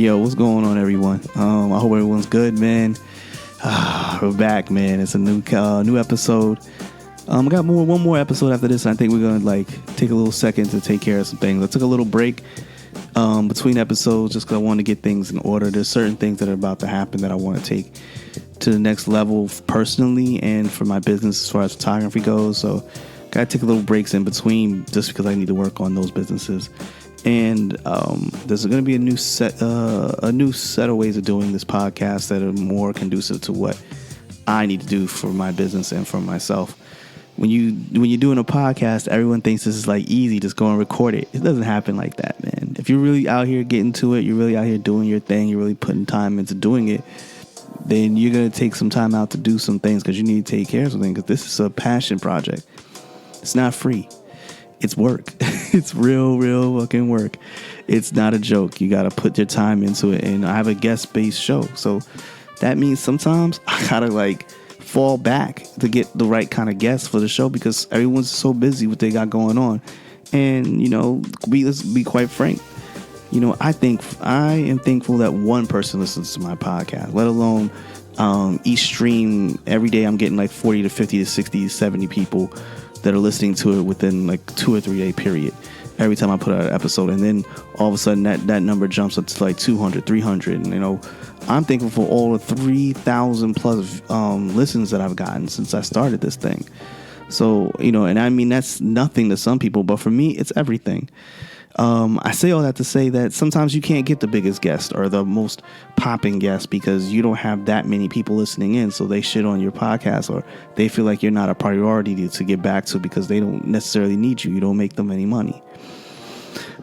Yo, what's going on, everyone? I hope everyone's good, man. We're back, man. It's a new episode. I got one more episode after this. I think we're gonna take a little second to take care of some things. I took a little break between episodes just because I wanted to get things in order. There's certain things that are about to happen that I want to take to the next level personally and for my business as far as photography goes. So, gotta take a little breaks in between just because I need to work on those businesses. And there's going to be a new set of ways of doing this podcast that are more conducive to what I need to do for my business and for myself. When you're doing a podcast, everyone thinks this is easy, just go and record it. It doesn't happen like that, man. If you're really out here getting to it, you're really out here doing your thing, you're really putting time into doing it, then you're going to take some time out to do some things because you need to take care of something, because this is a passion project. It's not free. It's work. It's real fucking work. It's not a joke. You got to put your time into it. And I have a guest-based show. So that means sometimes I got to fall back to get the right kind of guests for the show because everyone's so busy with what they got going on. And, let's be quite frank. I am thankful that one person listens to my podcast, let alone each stream. Every day I'm getting 40 to 50 to 60 to 70 people that are listening to it within 2 or 3 day period every time I put out an episode. And then all of a sudden that number jumps up to 200, 300. And, I'm thankful for all the 3,000 plus listens that I've gotten since I started this thing. So, and I mean, that's nothing to some people, but for me, it's everything. I say all that to say that sometimes you can't get the biggest guest or the most popping guest because you don't have that many people listening in. So they shit on your podcast or they feel like you're not a priority to get back to because they don't necessarily need you. You don't make them any money.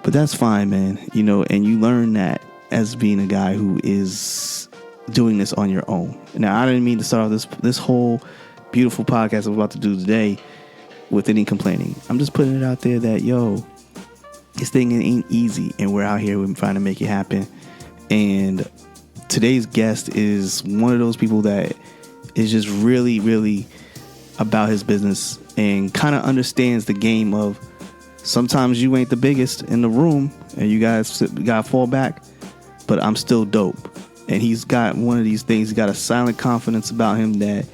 But that's fine, man. And you learn that as being a guy who is doing this on your own. Now, I didn't mean to start off this whole beautiful podcast I'm about to do today with any complaining. I'm just putting it out there that, this thing ain't easy, and we're out here trying to make it happen. And today's guest is one of those people that is just really, really about his business and kind of understands the game of sometimes you ain't the biggest in the room and you guys got to fall back, but I'm still dope. And he's got one of these things. He's got a silent confidence about him that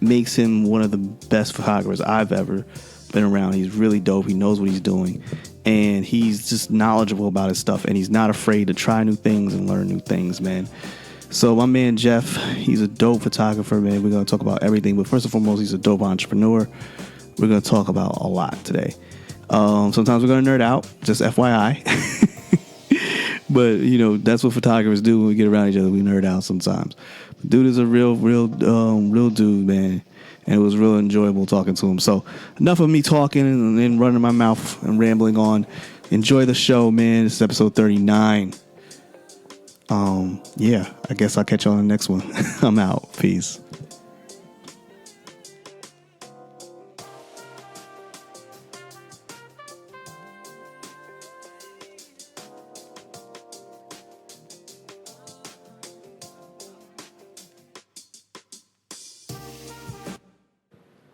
makes him one of the best photographers I've ever been around. He's really dope. He knows what he's doing. And he's just knowledgeable about his stuff. And he's not afraid to try new things and learn new things, man. So my man, Geoff, he's a dope photographer, man. We're going to talk about everything. But first and foremost, he's a dope entrepreneur. We're going to talk about a lot today. Sometimes we're going to nerd out, just FYI. But, that's what photographers do when we get around each other. We nerd out sometimes. Dude is a real dude, man. And it was real enjoyable talking to him. So enough of me talking and then running my mouth and rambling on. Enjoy the show, man. This is episode 39. Yeah, I guess I'll catch you on the next one. I'm out. Peace.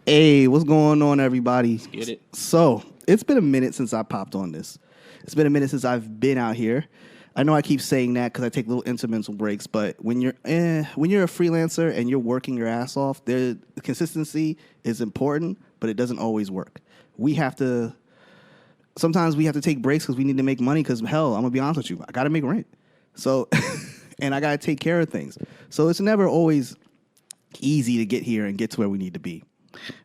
Hey, what's going on, everybody? Let's get it. So, it's been a minute since I popped on this. It's been a minute since I've been out here. I know I keep saying that because I take little intermittent breaks, but when you're a freelancer and you're working your ass off, the consistency is important, but it doesn't always work. Sometimes we have to take breaks because we need to make money because, hell, I'm going to be honest with you, I got to make rent. So, and I got to take care of things. So it's never always easy to get here and get to where we need to be.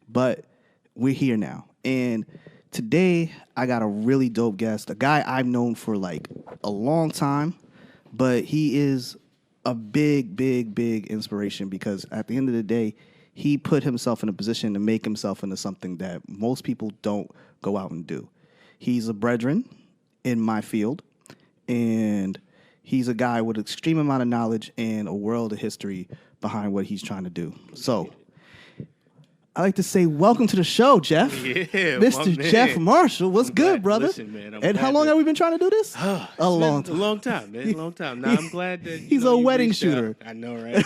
But we're here now. And today I got a really dope guest, a guy I've known for a long time, but he is a big inspiration because at the end of the day, he put himself in a position to make himself into something that most people don't go out and do. He's a brethren in my field, and he's a guy with an extreme amount of knowledge and a world of history behind what he's trying to do. So I like to say welcome to the show, Geoff. Yeah, Mr. Geoff Marshall. What's good, brother? Listen, man, and how long have we been trying to do this? A long time, man. A long time. Now I'm glad that he's a wedding shooter. I know, right?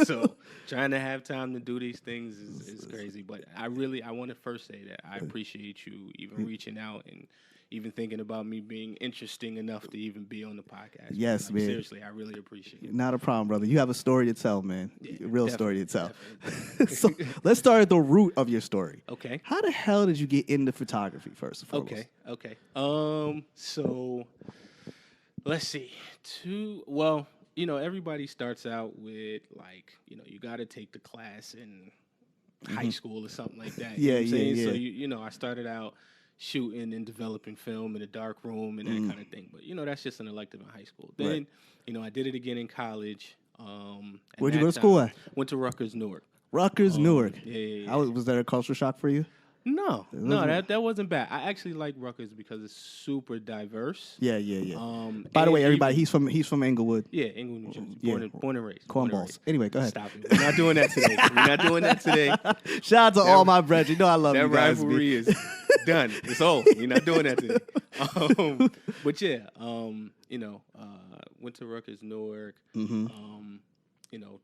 So trying to have time to do these things is crazy. But I want to first say that I appreciate you even reaching out and even thinking about me being interesting enough to even be on the podcast. Yes, man. Seriously, I really appreciate it. Not a problem, brother. You have a story to tell, man. A real story to tell. So let's start at the root of your story. Okay. How the hell did you get into photography first and foremost? Okay. So let's see. Everybody starts out with you got to take the class in high school or something like that. You know what I'm saying? So I started out shooting and developing film in a dark room and that kind of thing. But that's just an elective in high school. Then I did it again in college. Where'd you go to school at? Went to Rutgers, Newark. Rutgers, Newark. Yeah. Was that a culture shock for you? No, that wasn't bad. I actually like Rutgers because it's super diverse. Yeah. By the way, everybody, he's from Englewood. Yeah, Englewood, New Jersey. Born and raised. Cornballs. Anyway, go ahead. Stop it. We're not doing that today. Shout out to all my brethren. You know I love you guys. That rivalry is done. It's over. We're not doing that today. But yeah, went to Rutgers, Newark.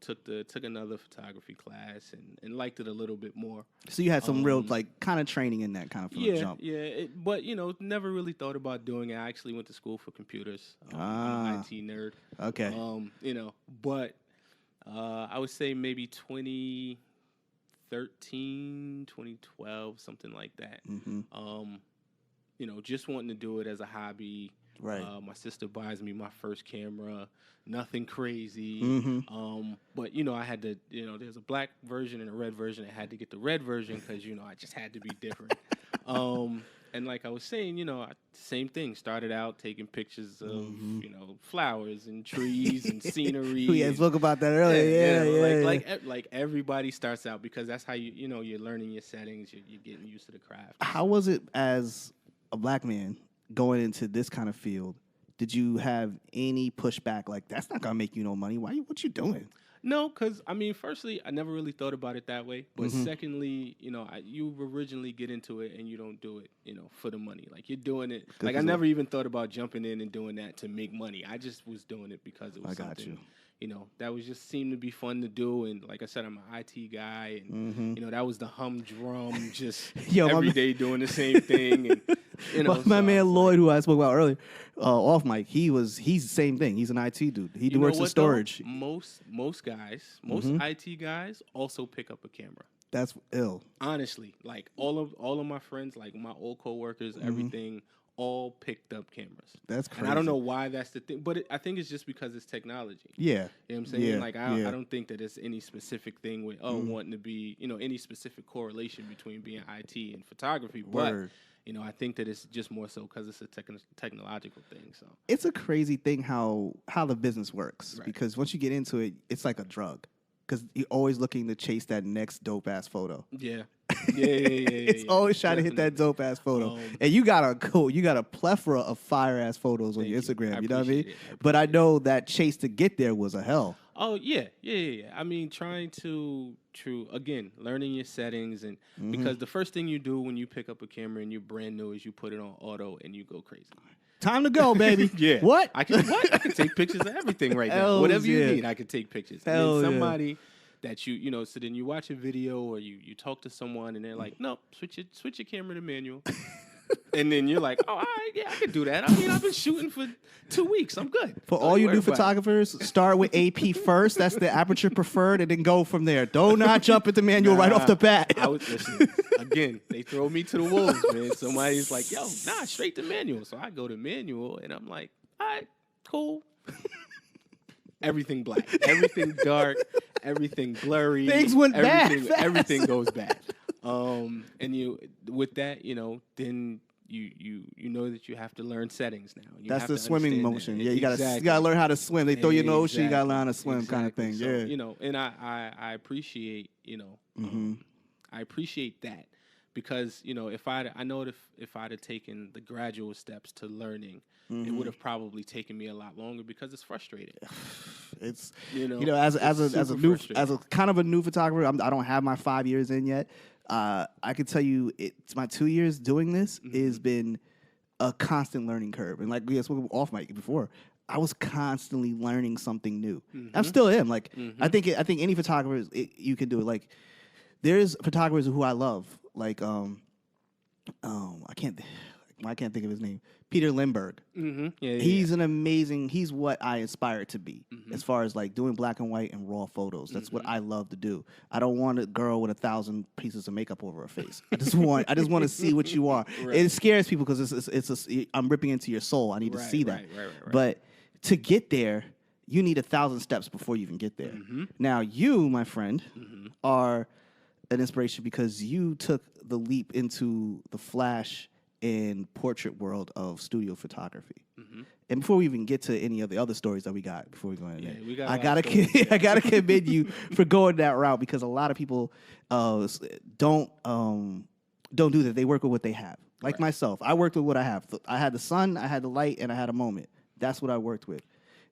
Took another photography class and liked it a little bit more. So you had some real kind of training in that kind of from the jump. Yeah, but never really thought about doing it. I actually went to school for computers. I'm an IT nerd. Okay. But I would say maybe 2013, 2012, something like that. Just wanting to do it as a hobby. Right. My sister buys me my first camera. Nothing crazy. But I had to. There's a black version and a red version. I had to get the red version because I just had to be different. And like I was saying, same thing. Started out taking pictures of flowers and trees and scenery. We spoke about that earlier. Like everybody starts out because that's how you're learning your settings. You're getting used to the craft. How was it as a black man going into this kind of field? Did you have any pushback like that's not gonna make you no money? What you doing? No, because firstly, I never really thought about it that way. But secondly, you originally get into it and you don't do it, for the money. Like you're doing it. Like I never even thought about jumping in and doing that to make money. I just was doing it because it was something. That was just seemed to be fun to do. And like I said, I'm an IT guy, and that was the humdrum, just every day doing the same thing. And my man Lloyd, who I spoke about earlier, off mic, he's the same thing. He's an IT dude. He works in storage. Though? Most IT guys also pick up a camera. That's ill. Honestly, like all of my friends, like my old coworkers, everything. All picked up cameras. That's crazy. And I don't know why that's the thing, but I think it's just because it's technology. Yeah. You know what I'm saying? Yeah. Like, I don't think that it's any specific thing with, wanting to be, any specific correlation between being IT and photography. Word. But, I think that it's just more so because it's a technological thing. So it's a crazy thing how the business works. Right. Because once you get into it, it's like a drug. Because you're always looking to chase that next dope-ass photo. Yeah. It's always trying to hit that dope ass photo, and you got a plethora of fire ass photos on your Instagram. You know what I mean? But I know that chase to get there was a hell. Oh yeah. Trying to learning your settings, and because the first thing you do when you pick up a camera and you're brand new is you put it on auto and you go crazy. Time to go, baby. Yeah. What? I can take pictures of everything right now. Whatever you need, I can take pictures. Hell and somebody that so then you watch a video or you talk to someone and they're like, nope, switch your camera to manual. And then you're like, oh, all right, yeah, I can do that. I've been shooting for 2 weeks. I'm good. For all you new photographers, start with AP first. That's the aperture preferred, and then go from there. Do not jump into manual right off the bat. Listen, again, they throw me to the wolves, man. Somebody's like, yo, straight to manual. So I go to manual, and I'm like, all right, cool. Everything black, everything dark, everything blurry. Things went bad. Everything goes bad. And with that, then you know that you have to learn settings now. That's the swimming motion. Yeah, you gotta learn how to swim. They throw you in the ocean, you gotta learn how to swim, kind of thing. So, yeah, and I appreciate I appreciate that. Because if I'd have taken the gradual steps to learning, it would have probably taken me a lot longer because it's frustrating. It's as a kind of a new photographer, I don't have my 5 years in yet. I can tell you, it's my 2 years doing this has been a constant learning curve, and like we spoke off mic before. I was constantly learning something new. I still am. Like I think any photographer you can do it. Like there's photographers who I love. Like I can't think of his name. Peter Lindbergh. He's an amazing. He's what I aspire to be as far as like doing black and white and raw photos. That's what I love to do. I don't want a girl with 1,000 pieces of makeup over her face. I just want to see what you are. Right. It scares people because I'm ripping into your soul. I need to see that. Right. But to get there, you need 1,000 steps before you even get there. Now, you, my friend, are an inspiration because you took the leap into the flash and portrait world of studio photography. And before we even get to any of the other stories that we got, before we go into that, I gotta commend you for going that route because a lot of people don't do that. They work with what they have. Like myself, I worked with what I have. I had the sun, I had the light, and I had a moment. That's what I worked with.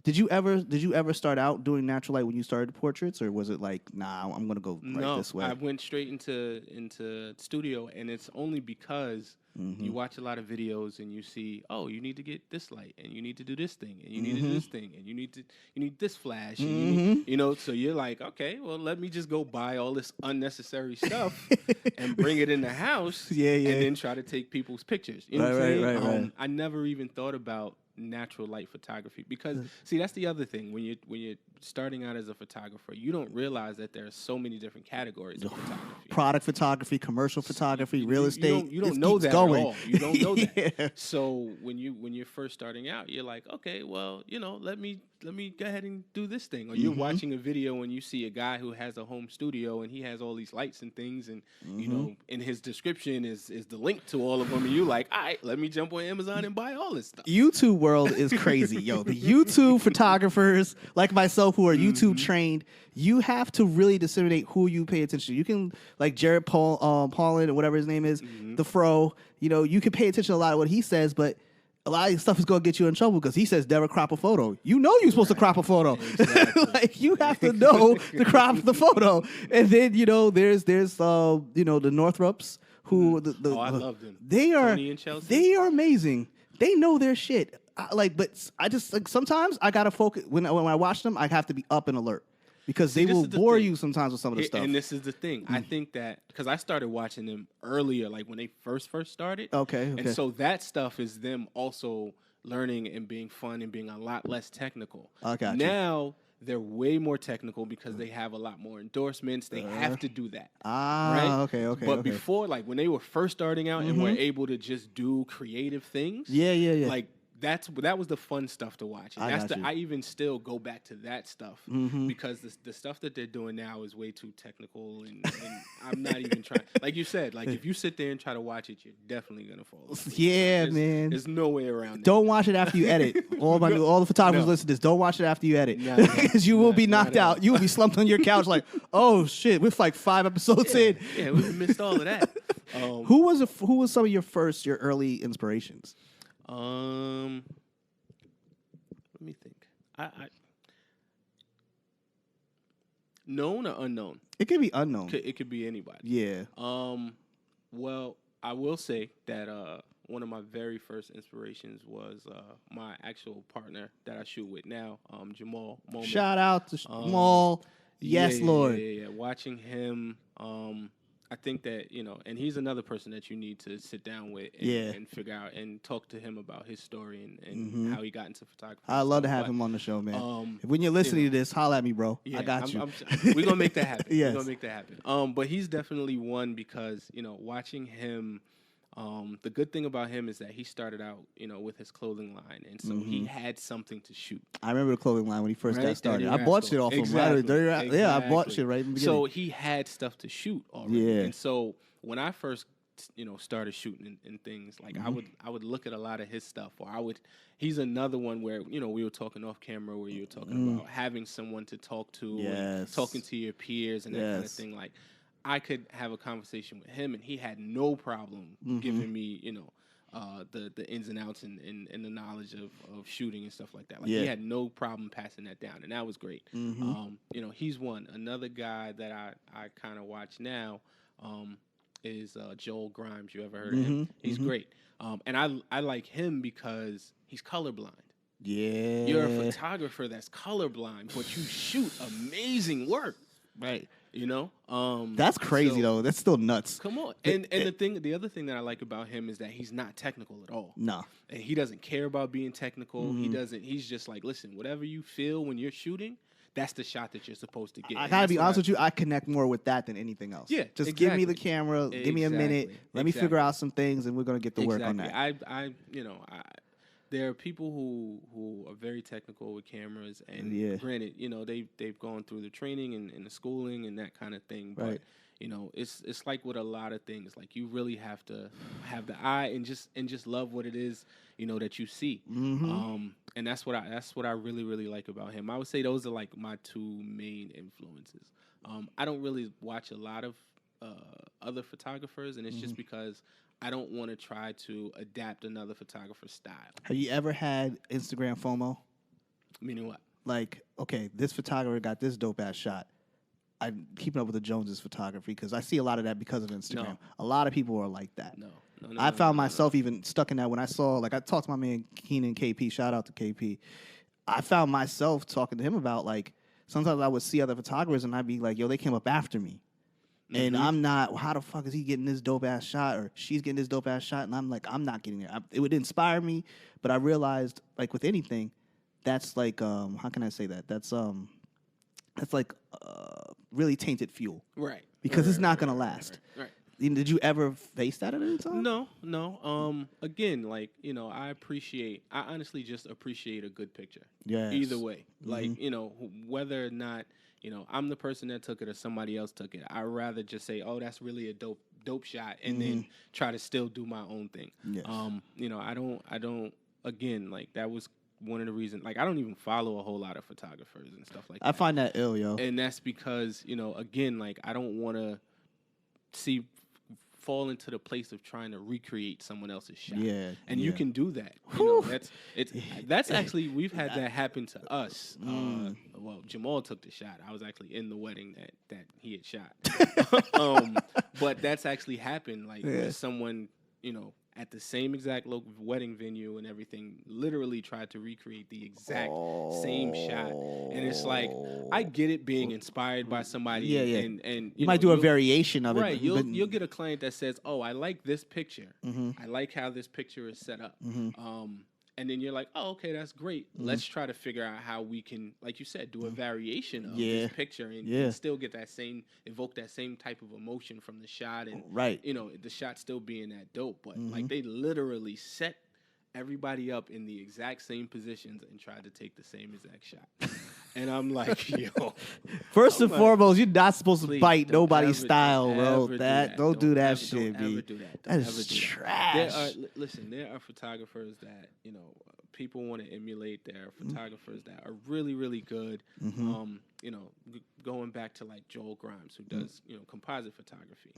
Did you ever start out doing natural light when you started portraits, or was it like, nah, I'm gonna go this way? I went straight into studio, and it's only because you watch a lot of videos and you see, oh, you need to get this light, and you need to do this thing, and you need to do this thing, and you need this flash, and you need, so you're like, okay, well, let me just go buy all this unnecessary stuff and bring it in the house, and then try to take people's pictures. You know what I'm saying? Right. I never even thought about natural light photography because see, that's the other thing when you're starting out as a photographer, you don't realize that there are so many different categories of photography. Product photography, commercial photography, real estate. You don't know that going. At all. You don't know that. So when you're first starting out, you're like, okay, well, let me go ahead and do this thing. Or you're watching a video and you see a guy who has a home studio and he has all these lights and things, and in his description is the link to all of them, and you like, all right, let me jump on Amazon and buy all this stuff. YouTube world is crazy, yo. The YouTube photographers like myself who are YouTube trained, you have to really disseminate who you pay attention to. You can, like Jared Paulin or whatever his name is, the Fro, you can pay attention to a lot of what he says, but a lot of stuff is going to get you in trouble because he says never crop a photo. You're supposed to crop a photo. Exactly. Like you have to know to crop the photo. And then, there's the Northrops who I love them. They are Tony and Chelsea. They are amazing. They know their shit. But I just sometimes I gotta focus when I watch them. I have to be up and alert because they will bore you sometimes with some of the stuff. And this is the thing. I think that because I started watching them earlier, like when they first started. Okay. And so that stuff is them also learning and being fun and being a lot less technical. I got you. Now they're way more technical because they have a lot more endorsements. They have to do that. Right? Okay. But before, like when they were first starting out and were able to just do creative things. Yeah. Like that was the fun stuff to watch. And I even still go back to that stuff because the stuff that they're doing now is way too technical, and I'm not even trying. Like you said, like if you sit there and try to watch it, you're definitely gonna fall asleep. Yeah, man. There's no way around it. Don't watch it after you edit. All the photographers listen to this. Don't watch it after you edit because you will be knocked out. You will be slumped on your couch like, oh shit, we're like 5 episodes in. Yeah, we missed all of that. Who was some of your early inspirations? Let me think. I known or unknown? It could be unknown. It could be anybody. Yeah. Well, I will say that one of my very first inspirations was my actual partner that I shoot with now, Jamal Moment. Shout out to Jamal. Yes, Lord. Yeah. Watching him, I think that, and he's another person that you need to sit down with and figure out and talk to him about his story and how he got into photography. I'd love to have him on the show, man. When you're listening to this, holla at me, bro. Yeah, I got you. We're going to make that happen. Yes. We're going to make that happen. But he's definitely one because, watching him, the good thing about him is that he started out, with his clothing line. And so he had something to shoot. I remember the clothing line when he first got started. I bought shit off him. Right? Yeah, I bought shit right in the beginning. So he had stuff to shoot already. Yeah. And so when I first, started shooting and things, like I would look at a lot of his stuff, or he's another one where, we were talking off camera where you were talking about having someone to talk to, and talking to your peers and that kind of thing. Like, I could have a conversation with him, and he had no problem giving me, the ins and outs and the knowledge of shooting and stuff like that. Like he had no problem passing that down, and that was great. He's one. Another guy that I kind of watch now is Joel Grimes. You ever heard of him? He's great. And I like him because he's colorblind. Yeah. You're a photographer that's colorblind, but you shoot amazing work. Right. You know? That's crazy, though. That's still nuts. Come on. And the other thing that I like about him is that he's not technical at all. No. And he doesn't care about being technical. He's just like, listen, whatever you feel when you're shooting, that's the shot that you're supposed to get. I gotta be honest with you, I connect more with that than anything else. Yeah, just give me the camera, give me a minute, let me figure out some things, and we're gonna get to work on that. There are people who are very technical with cameras, and granted, they've gone through the training and the schooling and that kind of thing, but it's like with a lot of things, like you really have to have the eye and just love what it is that you see. And that's what I really, really like about him. I would say those are like my two main influences. I don't really watch a lot of other photographers, and it's just because I don't want to try to adapt another photographer's style. Have you ever had Instagram FOMO? Meaning what? Like, okay, this photographer got this dope ass shot. I'm keeping up with the Joneses photography because I see a lot of that because of Instagram. No. A lot of people are like that. No. I found myself even stuck in that when I saw, like, I talked to my man Keenan KP. Shout out to KP. I found myself talking to him about, like, sometimes I would see other photographers and I'd be like, yo, they came up after me. And I'm not, how the fuck is he getting this dope ass shot or she's getting this dope ass shot? And I'm like, I'm not getting there. It would inspire me, but I realized, like with anything, that's like, how can I say that? That's like really tainted fuel. Right. Because it's not going to last. Right. Did you ever face that at any time? No. Again, like, I honestly just appreciate a good picture. Yes. Either way. Like, whether or not, I'm the person that took it or somebody else took it. I'd rather just say, oh, that's really a dope shot, and then try to still do my own thing. Yes. I don't, again, like, that was one of the reasons, like, I don't even follow a whole lot of photographers and stuff like that. I find that ill, yo. And that's because, again, like, I don't want to fall into the place of trying to recreate someone else's shot. Yeah. And you can do that. That's actually, we've had that happen to us. Well, Jamal took the shot. I was actually in the wedding that he had shot. But that's actually happened, like, where someone, at the same exact wedding venue and everything, literally tried to recreate the exact same shot. And it's like, I get it being inspired by somebody. And you might do a variation of it. Right. You'll get a client that says, oh, I like this picture. I like how this picture is set up. And then you're like, oh, okay, that's great. Let's try to figure out how we can, like you said, do a variation of this picture and still get evoke that same type of emotion from the shot. And, the shot still being that dope. But, like, they literally set everybody up in the exact same positions and tried to take the same exact shot. And I'm like, yo. First and foremost, you're not supposed to bite nobody's style, bro. Don't do that shit, Don't ever do that. That is trash. There are photographers that, people want to emulate. There are photographers that are really, really good. Going back to, like, Joel Grimes, who does, composite photography.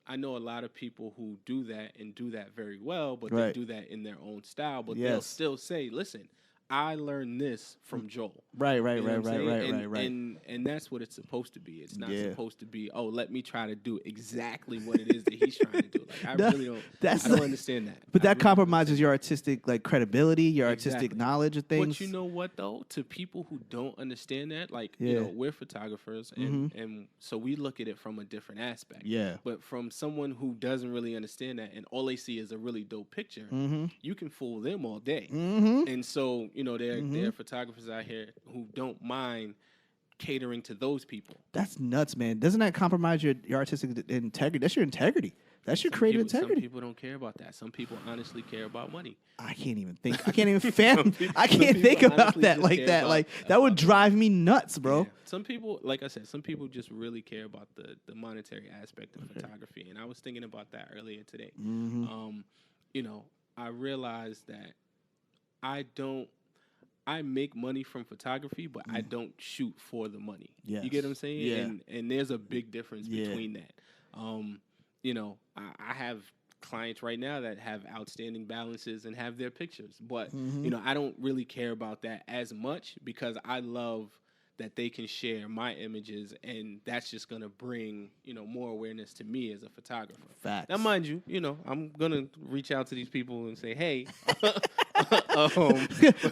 I know a lot of people who do that and do that very well, but they do that in their own style. But they'll still say, listen, I learned this from Joel. Right. And that's what it's supposed to be. It's not supposed to be, oh, let me try to do exactly what it is that he's trying to do. Like, I don't understand that. But that compromises your artistic, like, credibility, your artistic knowledge of things. But you know what, though? To people who don't understand that, like, we're photographers, and so we look at it from a different aspect. Yeah. But from someone who doesn't really understand that, and all they see is a really dope picture, you can fool them all day. And so, there are photographers out here who don't mind catering to those people. That's nuts, man. Doesn't that compromise your artistic integrity? That's your integrity. That's your creative integrity. Some people don't care about that. Some people honestly care about money. I can't even think. I can't even I can't think about that like that. Like, that would drive me nuts, bro. Yeah. Some people, like I said, some people just really care about the monetary aspect of photography. And I was thinking about that earlier today. I realized that I make money from photography, but I don't shoot for the money. Yes. You get what I'm saying? Yeah. And there's a big difference between that. I have clients right now that have outstanding balances and have their pictures, but I don't really care about that as much because I love that they can share my images, and that's just gonna bring more awareness to me as a photographer. Facts. Now, mind you, I'm gonna reach out to these people and say, hey.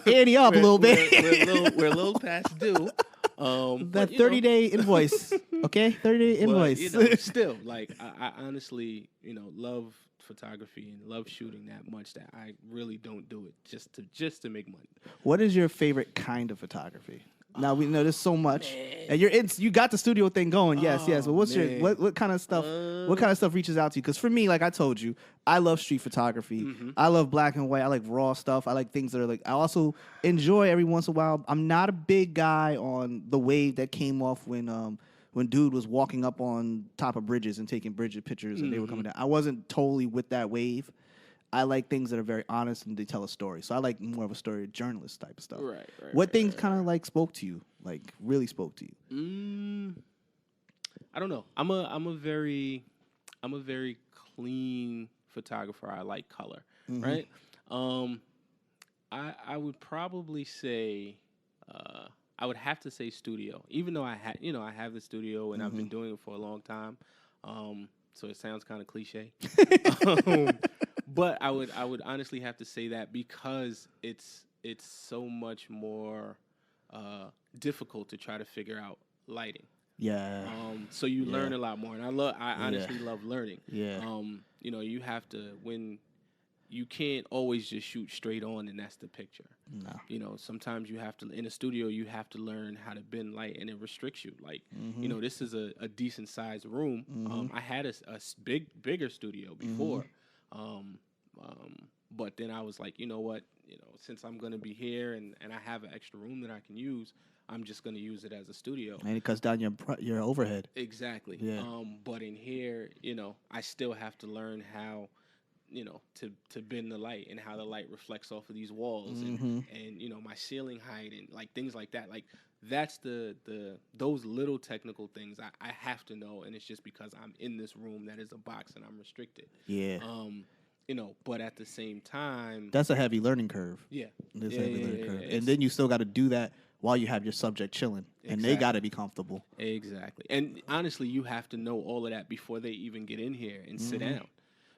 Ante up a little bit. We're a little past due. That 30-day invoice, okay? 30-day invoice. But, still, like, I honestly, love photography and love shooting that much that I really don't do it just to make money. What is your favorite kind of photography? Now we know there's so much, and you got the studio thing going. Yes. But what's what kind of stuff? What kind of stuff reaches out to you? Because for me, like I told you, I love street photography. Mm-hmm. I love black and white. I like raw stuff. I like things that are like. I also enjoy every once in a while. I'm not a big guy on the wave that came off when dude was walking up on top of bridges and taking bridge pictures and they were coming down. I wasn't totally with that wave. I like things that are very honest and they tell a story. So I like more of a story journalist type of stuff. Right. What things kind of like spoke to you? Like really spoke to you? I don't know. I'm a very clean photographer. I like color. Mm-hmm. Right. I would probably say I would have to say studio, even though I have the studio and I've been doing it for a long time. So it sounds kind of cliche. But I would honestly have to say that because it's so much more difficult to try to figure out lighting. Yeah. So you learn a lot more, and I honestly love learning. Yeah. You have to you can't always just shoot straight on and that's the picture. No. Sometimes you have to, in a studio, you have to learn how to bend light and it restricts you. Like, this is a decent sized room. I had a bigger studio before. But then I was like, you know what, since I'm going to be here and I have an extra room that I can use, I'm just going to use it as a studio. And it cuts down your overhead. Exactly. Yeah. But in here, I still have to learn how, to bend the light and how the light reflects off of these walls and my ceiling height and like things like that. Like that's those little technical things I have to know. And it's just because I'm in this room that is a box and I'm restricted. Yeah. But at the same time, that's a heavy learning curve. Yeah. That's a heavy learning curve. And then you still got to do that while you have your subject chilling. And they got to be comfortable. Exactly. And honestly, you have to know all of that before they even get in here and sit down.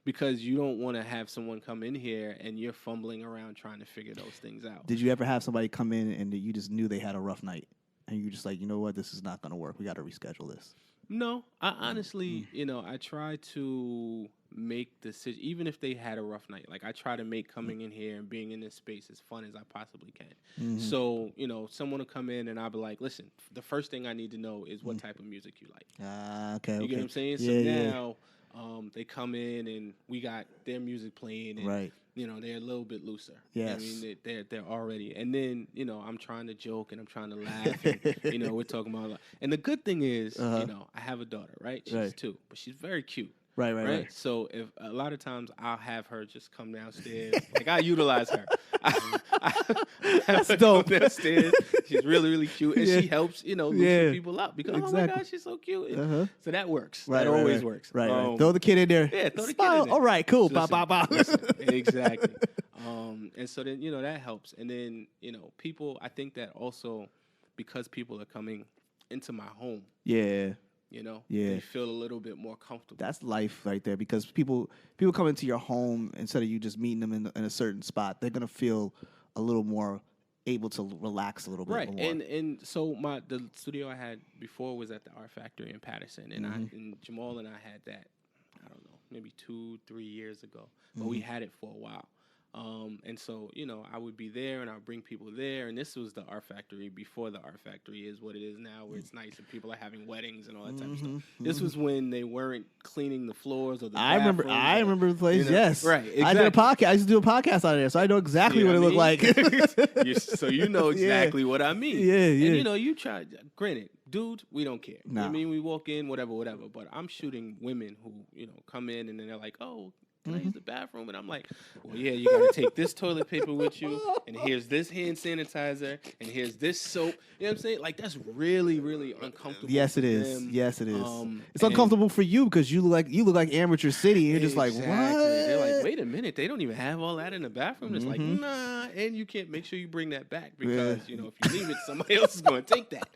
Because you don't want to have someone come in here and you're fumbling around trying to figure those things out. Did you ever have somebody come in and you just knew they had a rough night? And you just like, you know what, this is not going to work. We got to reschedule this. No, I honestly, I try to make decisions, even if they had a rough night. Like, I try to make coming in here and being in this space as fun as I possibly can. So, someone will come in and I'll be like, listen, the first thing I need to know is what type of music you like. Okay. You get what I'm saying? So now they come in and we got their music playing and, they're a little bit looser. Yes. I mean, they're already. And then, I'm trying to joke and I'm trying to laugh. And, we're talking about, and the good thing is, I have a daughter, right? She's 2, but she's very cute. Right. So if a lot of times I'll have her just come downstairs, like I utilize her. I have her come downstairs. She's really, really cute, and she helps loosen people up because oh my gosh, she's so cute. So that works. That always works. Right. Throw the kid in there. Yeah, throw the kid in there. All right, cool. Listen, exactly. And so then that helps, and then people. I think that also because people are coming into my home. Yeah. They feel a little bit more comfortable. That's life right there because people come into your home instead of you just meeting them in a certain spot. They're going to feel a little more able to relax a little bit more. Right, and so the studio I had before was at the Art Factory in Patterson, and and Jamal and I had that, I don't know, maybe 2-3 years ago, but we had it for a while. And so, I would be there and I'd bring people there. And this was the Art Factory before the Art Factory is what it is now, where it's nice and people are having weddings and all that type of stuff. This was when they weren't cleaning the floors or the bathrooms. I remember the place, yes. Right, exactly. I did a podcast. I used to do a podcast out of there, so I know exactly what it looked like. So you know exactly what I mean. Yeah. And, you try, granted, dude, we don't care. No. I mean, we walk in, whatever. But I'm shooting women who, come in and then they're like, oh, can I use the bathroom? And I'm like, well, yeah, you got to take this toilet paper with you, and here's this hand sanitizer, and here's this soap. You know what I'm saying? Like, that's really, really uncomfortable. Yes, it is. Yes, it is. It's uncomfortable for you because you look like Amateur City. And you're just like, what? They're like, wait a a minute, they don't even have all that in the bathroom. It's like, nah, and you can't make sure you bring that back because, if you leave it, somebody else is going to take that.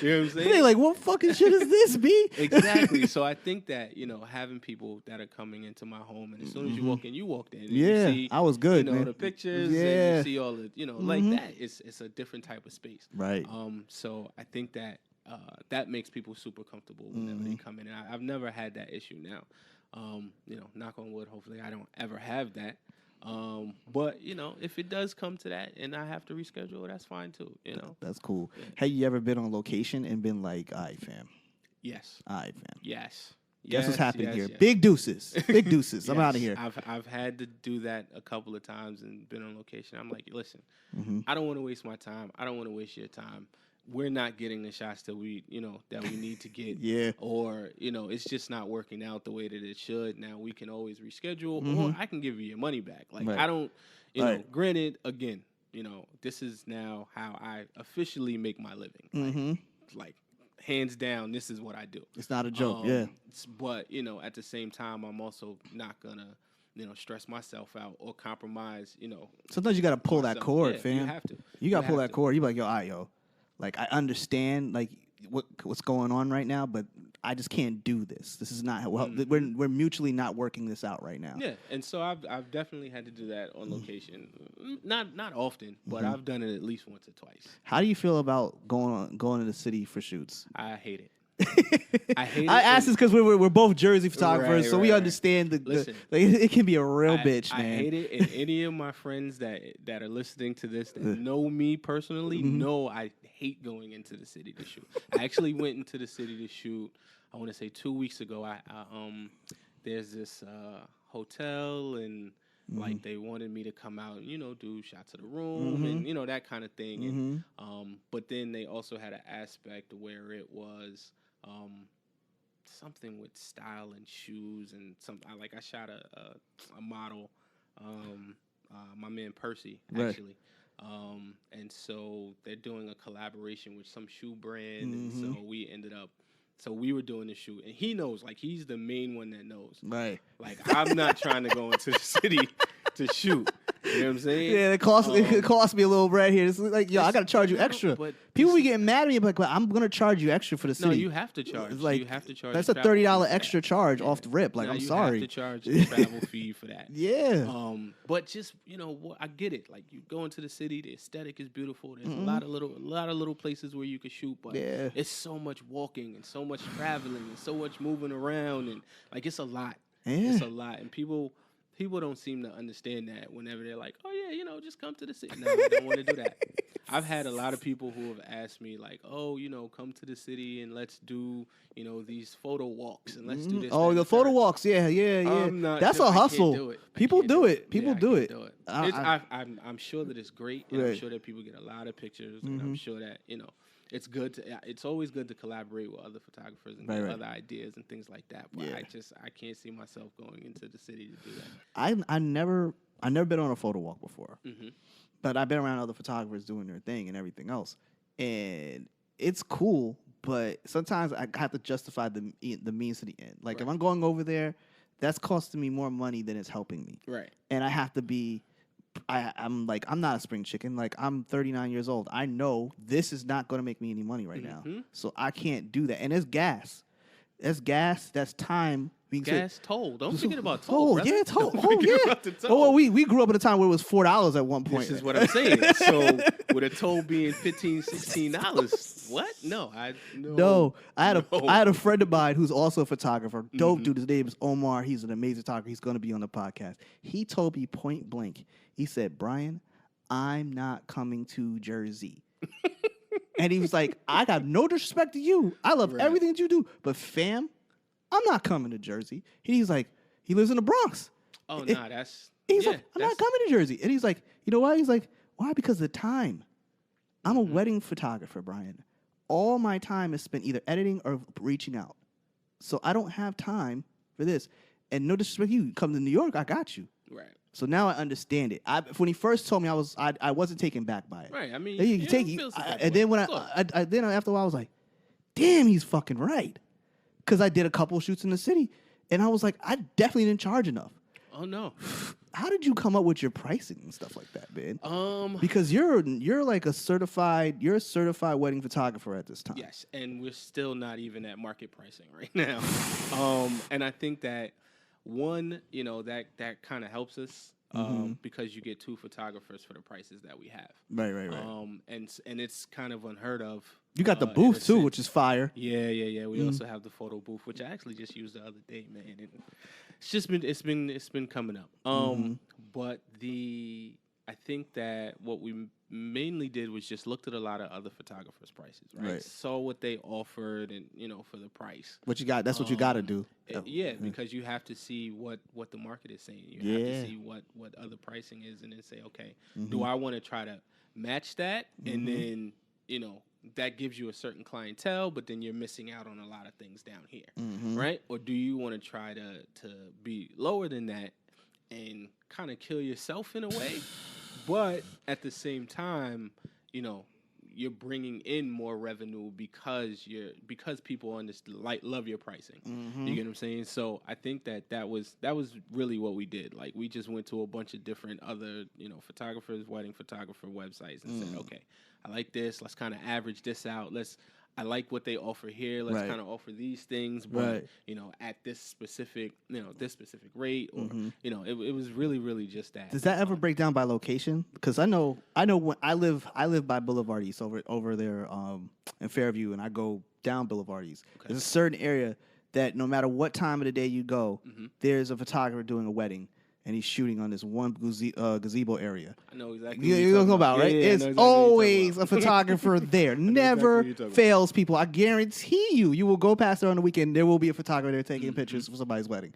You know what I'm saying? They're like, what fucking shit is this, B? Exactly. So I think that, having people that are coming into my home, and as soon as you walk in, you walked in. And you see, I was good, man. The pictures, and you see all the, like that. It's a different type of space. Right. So I think that that makes people super comfortable whenever they come in. And I've never had that issue now. Knock on wood, hopefully I don't ever have that. But if it does come to that and I have to reschedule, that's fine too. That's cool. Yeah. Have you ever been on location and been like, all right, fam? Yes. All right, fam. Yes. Guess what's happening here? Yes. Big deuces. Big deuces. I'm out of here. I've had to do that a couple of times and been on location. I'm like, listen, I don't want to waste my time. I don't want to waste your time. We're not getting the shots that we need to get. Yeah. Or, it's just not working out the way that it should. Now we can always reschedule or I can give you your money back. Like I don't, granted, again, this is now how I officially make my living. Like hands down, this is what I do. It's not a joke. Yeah. But, at the same time, I'm also not going to, stress myself out or compromise, Sometimes you got to pull that cord, fam. You have to. You got to pull that cord. You be like, yo, all right, yo. Like, I understand, like, what's going on right now, but I just can't do this. This is not, we're mutually not working this out right now. Yeah, and so I've definitely had to do that on location. Not often, but I've done it at least once or twice. How do you feel about going to the city for shoots? I hate it. I hate it. I asked this because we're both Jersey photographers, so we understand it can be a real bitch, man. I hate it, and any of my friends that are listening to this that know me personally know I hate going into the city to shoot. I actually went into the city to shoot. I want to say 2 weeks ago. There's this hotel and. Like they wanted me to come out and, do shots of the room and, that kind of thing. And, but then they also had an aspect where it was something with style and shoes and I shot a model, my man Percy, actually. And so they're doing a collaboration with some shoe brand. And so we ended up. So we were doing the shoot, and he knows, like, he's the main one that knows. Right. Like, I'm not trying to go into the city to shoot. You know what I'm saying? Yeah, it cost me a little bread here. It's like, yo, I got to charge you extra. People be getting mad at me, but I'm going to charge you extra for the city. No, you have to charge. Like, you have to charge. That's a $30 extra charge off the rip. Like, I'm sorry. You have to charge a travel fee for that. Yeah. But just, I get it. Like, you go into the city, the aesthetic is beautiful. There's a lot of little places where you can shoot, but it's so much walking and so much traveling and so much moving around, and like it's a lot. Yeah. It's a lot, and people don't seem to understand that whenever they're like, oh yeah, just come to the city. No, I don't want to do that. I've had a lot of people who have asked me like, oh, come to the city and let's do, these photo walks and let's do this. Oh, the photo walks, yeah. That's a hustle. People do it. People do it. I'm sure that it's great, and I'm sure that people get a lot of pictures, and I'm sure that it's good it's always good to collaborate with other photographers and get other ideas and things like that. But I can't see myself going into the city to do that. I never been on a photo walk before, but I've been around other photographers doing their thing and everything else, and it's cool. But sometimes I have to justify the means to the end. Like if I'm going over there, that's costing me more money than it's helping me. Right. And I have to be. I'm not a spring chicken. Like, I'm 39 years old. I know this is not going to make me any money right now. So I can't do that. And it's gas. That's gas. That's time. Gas, toll. Don't forget about toll. Yeah, toll. Oh, yeah. Oh, we grew up at a time where it was $4 at one point. This is what I'm saying. So with a toll being $15, $16, what? No. I had a friend of mine who's also a photographer. Dope dude. His name is Omar. He's an amazing photographer. He's going to be on the podcast. He told me point blank. He said, Brian, I'm not coming to Jersey. And he was like, I got no disrespect to you. I love everything that you do. But fam, I'm not coming to Jersey. He's like, he lives in the Bronx. Oh, no, that's... He's like, I'm not coming to Jersey. And he's like, you know why? He's like, why? Because of the time. I'm a wedding photographer, Brian. All my time is spent either editing or reaching out. So I don't have time for this. And no disrespect to you. Come to New York, I got you. Right. So now I understand it. When he first told me, I wasn't taken back by it. Right. I mean, you take it. And then then after a while, I was like, damn, he's fucking right. Because I did a couple shoots in the city, and I was like, I definitely didn't charge enough. Oh no. How did you come up with your pricing and stuff like that, man? Because you're like a certified wedding photographer at this time. Yes, and we're still not even at market pricing right now. And I think that one, that kind of helps us because you get 2 photographers for the prices that we have. Right. And it's kind of unheard of. You got the booth too, which is fire. Yeah. We also have the photo booth, which I actually just used the other day, man. And it's been coming up. But I think that what we mainly did was just looked at a lot of other photographers' prices, right? Saw what they offered, and for the price. What you got? That's what you got to do. Because you have to see what the market is saying. You have to see what other pricing is, and then say, okay, do I want to try to match that? And then that gives you a certain clientele, but then you're missing out on a lot of things down here, right? Or do you want to try to be lower than that and kind of kill yourself in a way, but at the same time, you're bringing in more revenue because people love your pricing. You get what I'm saying? So I think that was really what we did. Like, we just went to a bunch of different other photographers, wedding photographer websites, and said, okay, I like this. Let's kind of average this out. I like what they offer here. Let's kind of offer these things, but at this specific rate, or it was really, really just that. Does that ever break down by location? Because I know when I live by Boulevard East over there in Fairview, and I go down Boulevard East. Okay. There's a certain area that no matter what time of the day you go, there's a photographer doing a wedding. And he's shooting on this one gazebo area. I know exactly what you're talking about, right? It's exactly always a photographer there. Never fails, people. I guarantee you will go past there on the weekend. There will be a photographer there taking pictures for somebody's wedding,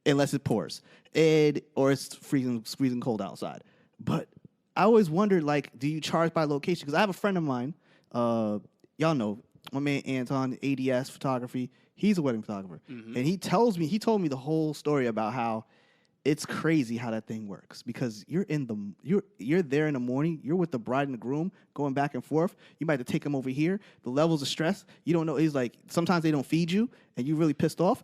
unless it pours or it's freezing cold outside. But I always wondered, like, do you charge by location? Because I have a friend of mine. Y'all know my man Anton, ADS Photography. He's a wedding photographer, and he told me the whole story about how. It's crazy how that thing works, because you're there in the morning. You're with the bride and the groom going back and forth. You might have to take them over here. The levels of stress, you don't know. He's like, sometimes they don't feed you, and you're really pissed off.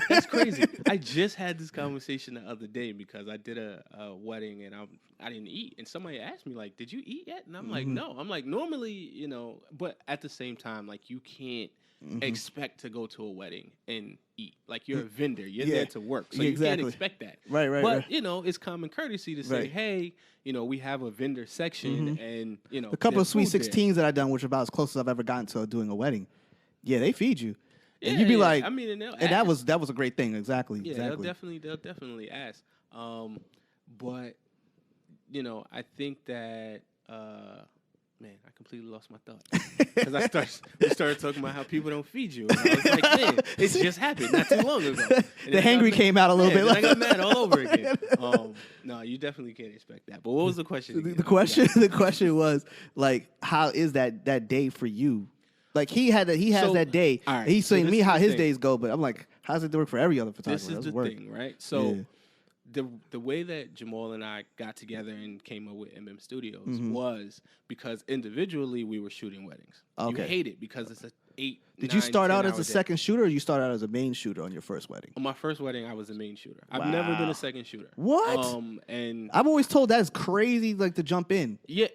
That's crazy. I just had this conversation the other day because I did a wedding and I didn't eat, and somebody asked me, like, "Did you eat yet?" And I'm like, "No." I'm like, normally, but at the same time, like, you can't expect to go to a wedding and eat. Like, you're a vendor. You're there to work. So you can't expect that. Right. But, it's common courtesy to say, hey, we have a vendor section and, a couple of Sweet 16s that I've done, which are about as close as I've ever gotten to doing a wedding. Yeah, they feed you. And you'd be like, I mean, and that was a great thing. Exactly. Yeah, exactly. They'll definitely ask. But, I think that, man, I completely lost my thought because we started talking about how people don't feed you. And I was like, man, it just happened not too long ago. And the hangry came out a little bit. I got mad all over again. No, you definitely can't expect that. But what was the question again? The question was, like, how is that day for you? Like, he has that day. Right, he's saying me how his days go, but I'm like, how's it work for every other photographer? This is the thing, right? So. The way that Jamal and I got together and came up with MM Studios was because individually we were shooting weddings. Okay. You hate it because it's a 8. Did you start out as a second shooter, or you start out as a main shooter on your first wedding? On my first wedding, I was a main shooter. Wow. I've never been a second shooter. What? And I'm always told that's crazy, like, to jump in. Yeah.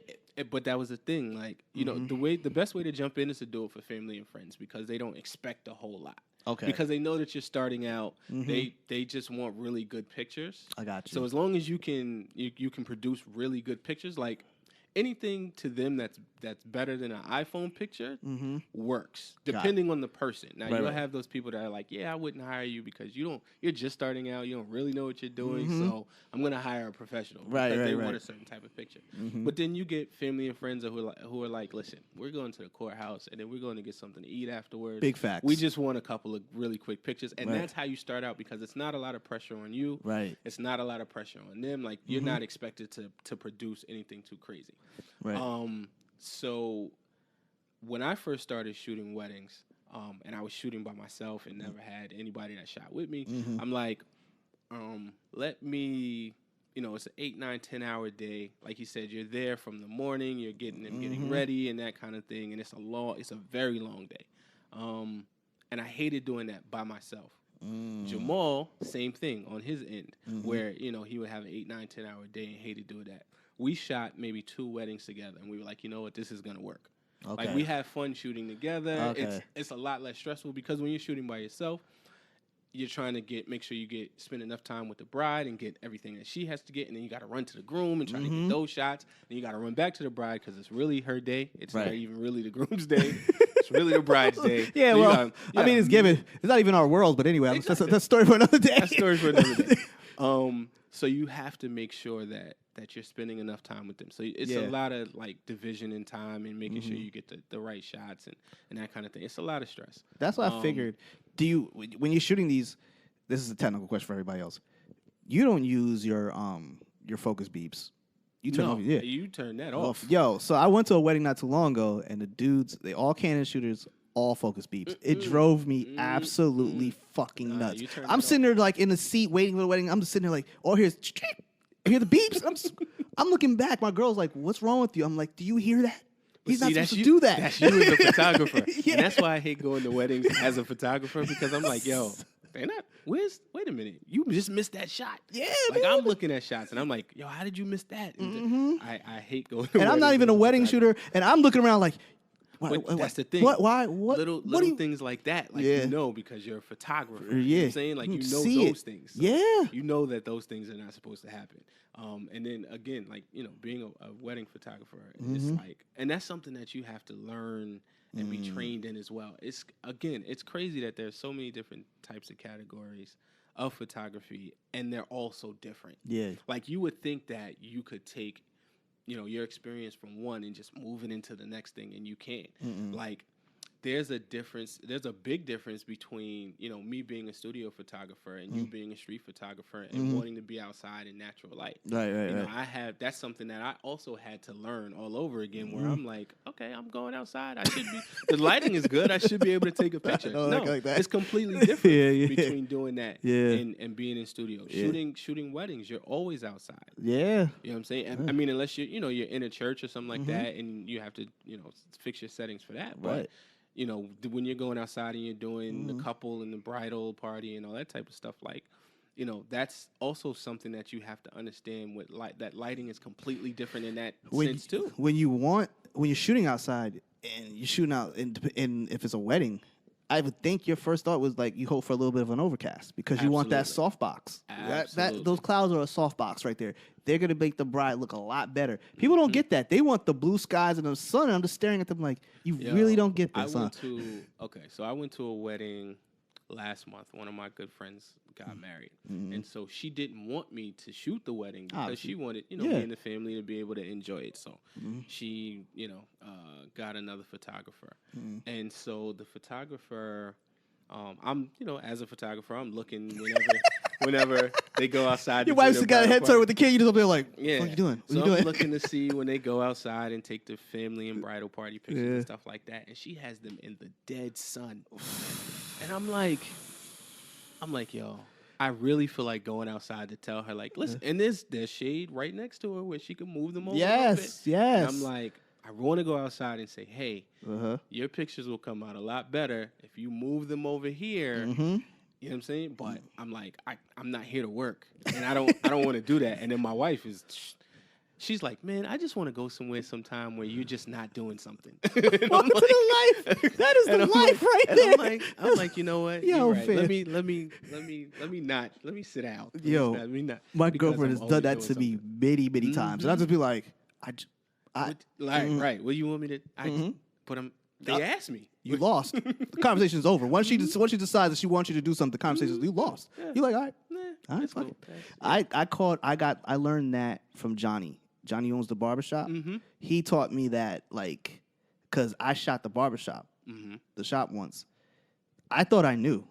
But that was the thing, like, the best way to jump in is to do it for family and friends because they don't expect a whole lot. Okay. Because they know that you're starting out, they just want really good pictures. I got you. So as long as you can produce really good pictures, like anything to them that's better than an iPhone picture works, depending on the person. Now you'll have those people that are like, yeah, I wouldn't hire you because you're just starting out, you don't really know what you're doing, so I'm gonna hire a professional because they want a certain type of picture. But then you get family and friends who are like, listen, we're going to the courthouse and then we're going to get something to eat afterwards. Big facts. We just want a couple of really quick pictures, and that's how you start out because it's not a lot of pressure on you. Right. It's not a lot of pressure on them. Like, you're not expected to produce anything too crazy. Right. So when I first started shooting weddings, and I was shooting by myself and never had anybody that shot with me, I'm like, let me, it's an 8, 9, 10 hour day. Like you said, you're there from the morning, you're getting them getting ready and that kind of thing. And it's a very long day. And I hated doing that by myself. Jamal, same thing on his end, where, you know, he would have an 8, 9, 10-hour day and hated doing that. We shot maybe 2 weddings together, and we were like, you know what, this is going to work. Okay. Like, we have fun shooting together. Okay. It's a lot less stressful because when you're shooting by yourself, you're trying to make sure you spend enough time with the bride and get everything that she has to get, and then you got to run to the groom and try to get those shots. Then you got to run back to the bride because it's really her day. It's not even really the groom's day. It's really the bride's day. Yeah, so well, I mean, it's given. It's not even our world, but anyway, exactly. that's a story for another day. That's a story for another day. So you have to make sure that you're spending enough time with them. So it's a lot of like division in time and making sure you get the right shots and that kind of thing. It's a lot of stress. That's what I figured. When you're shooting these? This is a technical question for everybody else. You don't use your focus beeps. You turn you turn that off. Yo, so I went to a wedding not too long ago, and the dudes, they all Canon shooters, all focus beeps. It drove me absolutely fucking nuts. I'm sitting there like in the seat waiting for the wedding. I'm just sitting there like, oh, I hear the beeps. I'm looking back. My girl's like, what's wrong with you? I'm like, do you hear that? He's not supposed to do that. That's you as a photographer. And that's why I hate going to weddings as a photographer, because I'm like, yo, they're not. Wait a minute. You just missed that shot. Yeah, like, man. I'm looking at shots and I'm like, yo, how did you miss that? And I hate going to And I'm not even a wedding shooter, and I'm looking around like, that's the thing. Why? Little things like that, like, you know, because you're a photographer. Yeah. You know what I'm saying? Like, you know those things. So yeah. You know that those things are not supposed to happen. And then again, like, you know, being a wedding photographer is like, and that's something that you have to learn and be trained in as well. It's crazy that there's so many different types of categories of photography, and they're all so different. Yeah. Like, you would think that you could take, you know, your experience from one and just move it into the next thing, and you can't. Like, there's a big difference between, you know, me being a studio photographer and you being a street photographer and wanting to be outside in natural light. Right. You know, that's something that I also had to learn all over again, where I'm like, okay, I'm going outside. The lighting is good. I should be able to take a picture. No, like that. It's completely different between doing that and being in studio. Shooting weddings, you're always outside. Yeah. You know what I'm saying? I mean, unless you're in a church or something like that, and you have to, you know, fix your settings for that. But you know, when you're going outside and you're doing the couple and the bridal party and all that type of stuff, like, you know, that's also something that you have to understand with that lighting is completely different in that sense too. When you're shooting outside and you're shooting out in if it's a wedding, I would think your first thought was like you hope for a little bit of an overcast because you want that soft box. Those clouds are a soft box right there. They're gonna make the bride look a lot better. People don't get that. They want the blue skies and the sun. And I'm just staring at them like, you really don't get this. So I went to a wedding last month. One of my good friends got married, and so she didn't want me to shoot the wedding because she wanted, you know, me and the family to be able to enjoy it. So she, you know, got another photographer, and so the photographer, I'm, you know, as a photographer, I'm looking whenever they go outside. Your wife's got a head turn with the kid. You just up there like, what are you doing? I'm looking to see when they go outside and take the family and bridal party pictures and stuff like that, and she has them in the dead sun, and I'm like, yo, I really feel like going outside to tell her, like, listen, and there's shade right next to her where she can move them over. Yes. And I'm like, I want to go outside and say, hey, your pictures will come out a lot better if you move them over here. You know what I'm saying? But I'm like, I'm not here to work, and I don't want to do that. And then my wife she's like, man, I just want to go somewhere sometime where you're just not doing something. Welcome to the life. That is the life right there. I'm like, you know what? Yo, right. Let me sit out. Yo, my girlfriend has done that to me many times, and I'll just be like, right. Well, you want me to? But they asked me. You lost. The conversation's over. Once she decides that she wants you to do something, the conversation, you lost. You're like, all right, fuck it. I learned that from Johnny. Johnny owns the barbershop. He taught me that, like, because I shot the barbershop, the shop once. I thought I knew.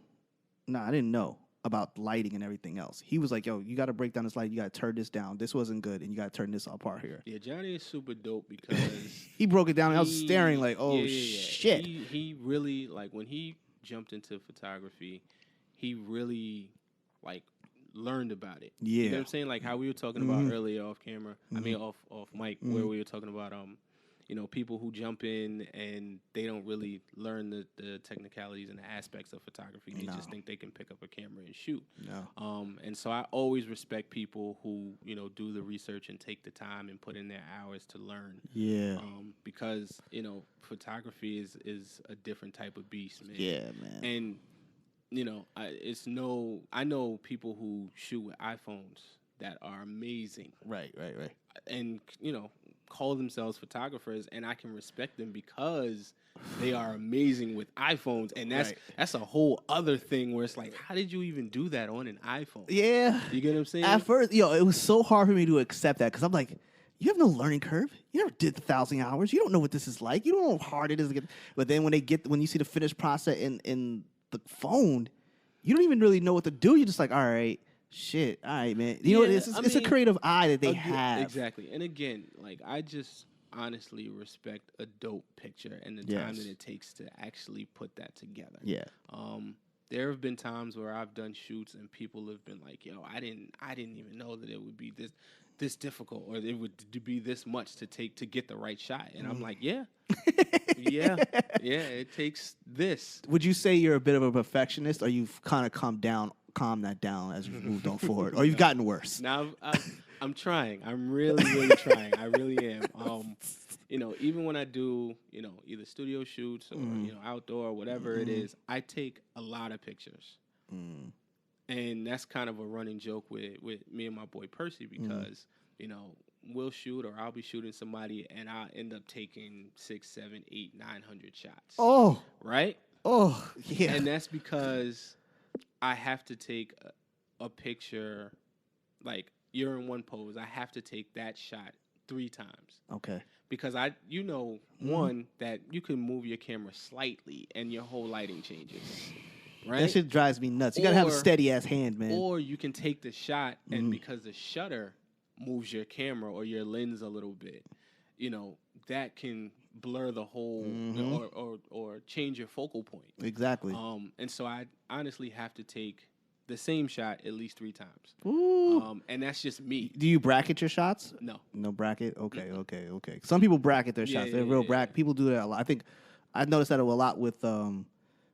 No, I didn't know about lighting and everything else. He was like, yo, you got to break down this light. You got to turn this down. This wasn't good, and you got to turn this apart here. Yeah, Johnny is super dope because he broke it down, and I was staring like, oh, shit. He really, like, when he jumped into photography, he really, like, learned about it. Yeah. You know what I'm saying? Like how we were talking about earlier off camera. I mean off mic, where we were talking about people who jump in and they don't really learn the technicalities and the aspects of photography. They just think they can pick up a camera and shoot. No. And so I always respect people who, do the research and take the time and put in their hours to learn. Yeah. Because, photography is a different type of beast, man. Yeah, man. And, I know people who shoot with iPhones that are amazing. Right. And, call themselves photographers, and I can respect them because they are amazing with iPhones. And that's a whole other thing where it's like, how did you even do that on an iPhone? Yeah. You get what I'm saying? At first, it was so hard for me to accept that because I'm like, you have no learning curve. You never did the 1,000 hours. You don't know what this is like. You don't know how hard it is to get. But then when you see the finished process in the phone, you don't even really know what to do. You're just like, all right. Shit, all right, man. It's a creative eye that they have. Exactly. And again, I just honestly respect a dope picture and the time that it takes to actually put that together. Yeah. There have been times where I've done shoots and people have been like, "Yo, I didn't even know that it would be this difficult or it would be this much to get the right shot." And I'm like, "Yeah, yeah, it takes this." Would you say you're a bit of a perfectionist, or you've kind of calm that down as you've moved on forward, or you've gotten worse? Now I'm trying. I'm really, really trying. I really am. Even when I do, either studio shoots or outdoor or whatever it is, I take a lot of pictures, and that's kind of a running joke with me and my boy Percy because we'll shoot or I'll be shooting somebody and I'll end up taking 6, 7, 8, 900 shots. Oh, right. Oh, yeah. And that's because I have to take a picture, like you're in one pose. I have to take that shot 3 times. Okay. Because one, that you can move your camera slightly and your whole lighting changes. Right? That shit drives me nuts. You got to have a steady ass hand, man. Or you can take the shot and because the shutter moves your camera or your lens a little bit, that can blur the whole or change your focal point. Exactly. And so I honestly have to take the same shot at least 3 times. Ooh. And that's just me. Do you bracket your shots? No. No bracket? Okay. Some people bracket their shots. They're real bracket. People do that a lot. I think I've noticed that a lot with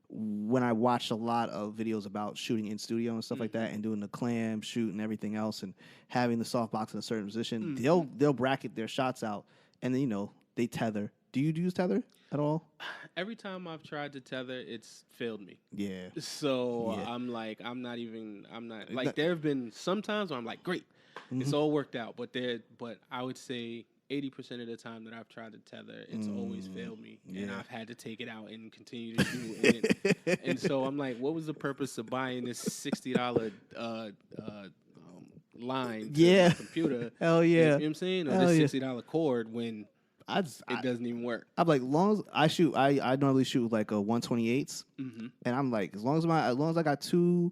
when I watch a lot of videos about shooting in studio and stuff like that and doing the clam shoot and everything else and having the softbox in a certain position, they'll bracket their shots out and then, they tether. Do you use tether at all? Every time I've tried to tether, it's failed me. Yeah. So I'm like, there have been some times where I'm like, great, it's all worked out. But I would say 80% of the time that I've tried to tether, it's always failed me. Yeah. And I've had to take it out and continue to shoot. And so I'm like, what was the purpose of buying this $60 line to the computer? Hell yeah. You know what I'm saying? Or this $60 cord when it doesn't even work. I'm like, long as I shoot, I normally shoot with like a 128s, and I'm like, as long as I got two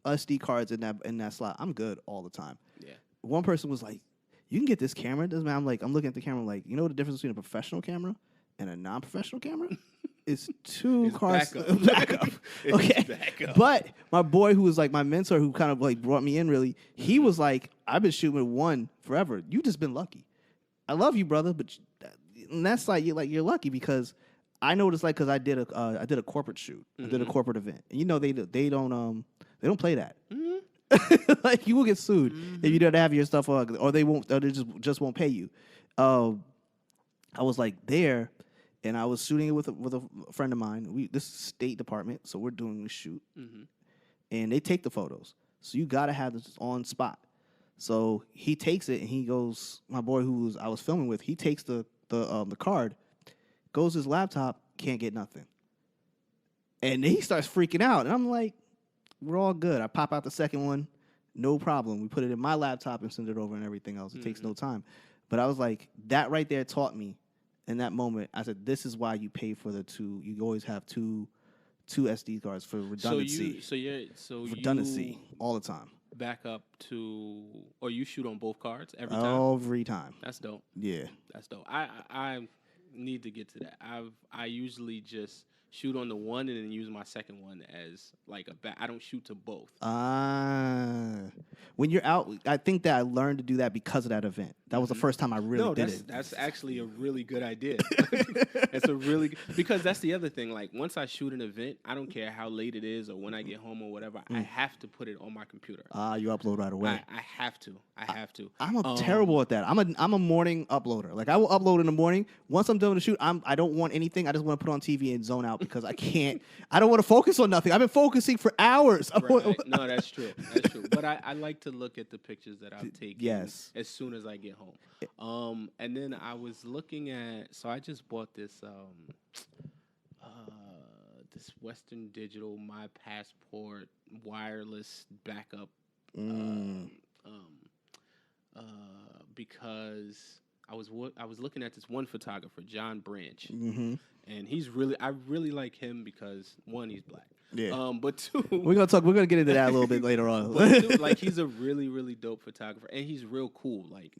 SD cards in that slot, I'm good all the time. Yeah. One person was like, you can get this camera. Doesn't matter. I'm looking at the camera like, you know what the difference between a professional camera and a non-professional camera? It's 2 cards backup. Okay. Backup. But my boy who was like my mentor who kind of like brought me in really, he was like, I've been shooting with one forever. You just been lucky. I love you, brother, but that's like you're lucky because I know what it's like because I did a corporate shoot. I did a corporate event. And they don't play that. Like you will get sued if you don't have your stuff or they won't or they just won't pay you. I was like there and I was shooting it with a friend of mine. This is State Department, so we're doing the shoot. And they take the photos. So you gotta have this on spot. So he takes it and he goes. My boy who I was filming with, he takes the card, goes to his laptop, can't get nothing, and then he starts freaking out. And I'm like, we're all good. I pop out the second one, no problem. We put it in my laptop and send it over and everything else. It takes no time. But I was like, that right there taught me in that moment. I said, this is why you pay for the 2. You always have two SD cards for redundancy. Redundancy all the time. Back up to, or you shoot on both cards every time? Every time. That's dope. Yeah. That's dope. I need to get to that. I usually just shoot on the one and then use my second one as like a back. I don't shoot to both. When you're out, I think that I learned to do that because of that event. That was the first time I really did it. That's actually a really good idea. It's a really because that's the other thing. Like once I shoot an event, I don't care how late it is or when I get home or whatever. I have to put it on my computer. You upload right away. I have to. I have to. I'm terrible at that. I'm a morning uploader. Like I will upload in the morning. Once I'm done with the shoot, I don't want anything. I just want to put on TV and zone out because I can't. I don't want to focus on nothing. I've been focusing for hours. Right. No, that's true. That's true. But I like to look at the pictures that I've taken as soon as I get home. And then I was looking at. So I just bought this this Western Digital My Passport wireless backup. Because I was looking at this one photographer, John Branch, and I really like him because one, he's black. Yeah. But two, we're gonna get into that a little bit later on. But two, like he's a really, really dope photographer, and he's real cool. Like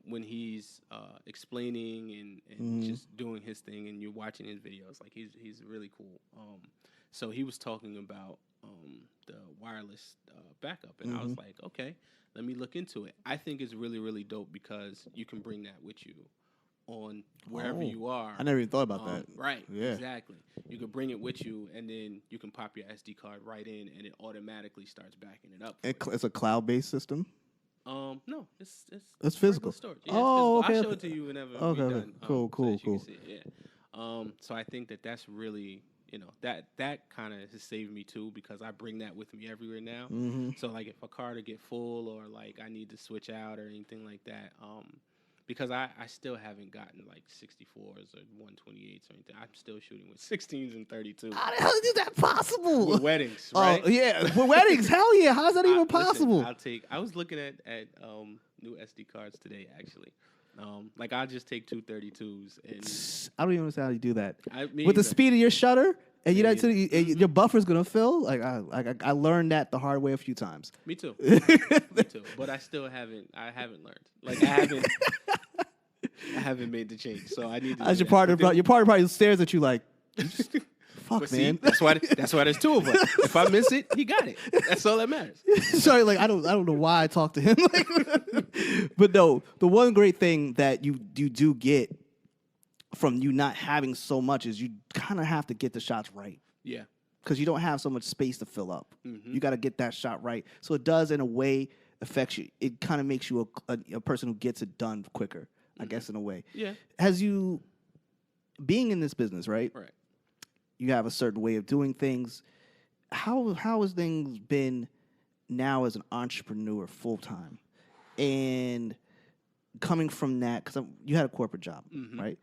when he's explaining and just doing his thing, and you're watching his videos, like he's really cool. So he was talking about the wireless backup, and I was like, okay, let me look into it. I think it's really, really dope because you can bring that with you on wherever you are. I never even thought about that. Right, exactly. You can bring it with you, and then you can pop your SD card right in, and it automatically starts backing it up. It's a cloud-based system? No, it's physical. Storage. Yeah, okay. I'll show it to you whenever we're done. Cool. So I think that's really, that kind of has saved me too because I bring that with me everywhere now. So like if a car to get full or like I need to switch out or anything like that, because I still haven't gotten like 64s or 128s or anything. I'm still shooting with 16s and 32s. How the hell is that possible? With weddings, right? Oh, yeah. With weddings, hell yeah. How's that even possible? Listen, I was looking at new SD cards today, actually. Like I'll just take 232s and I don't even understand how you do that. With the speed of your shutter and your buffer's gonna fill. Like I learned that the hard way a few times. Me too. Me too. But I haven't learned. Like I haven't made the change. So I need to. As your partner probably stares at you like, fuck, but man. See, that's why there's two of us. If I miss it, he got it. That's all that matters. Sorry, like I don't know why I talked to him. But no, the one great thing that you do get from you not having so much is you kind of have to get the shots right. Yeah. Because you don't have so much space to fill up. You got to get that shot right. So it does, in a way, affect you. It kind of makes you a person who gets it done quicker, I guess, in a way. Yeah. As you, being in this business, right? Right. You have a certain way of doing things. How has things been now as an entrepreneur full-time? And coming from that, because you had a corporate job, right?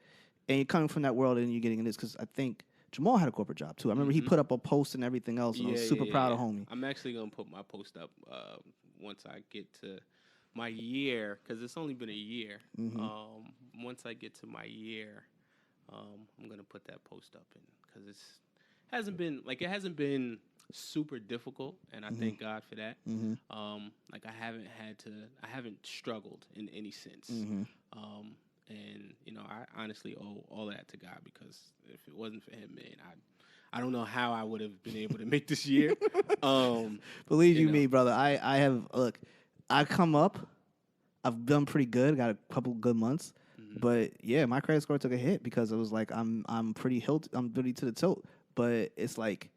And you're coming from that world and you're getting in this, because I think Jamal had a corporate job too. I remember he put up a post and everything else, and I was super proud of homie. I'm actually going to put my post up once I get to my year, because it's only been a year. Once I get to my year, I'm going to put that post up, because it hasn't been super difficult, and I thank God for that. Like I haven't struggled in any sense. And I honestly owe all that to God, because if it wasn't for him, man, I don't know how I would have been able to make this year. Believe you me, brother. I come up. I've done pretty good. Got a couple good months. But yeah, my credit score took a hit because it was like I'm pretty to the tilt. But it's like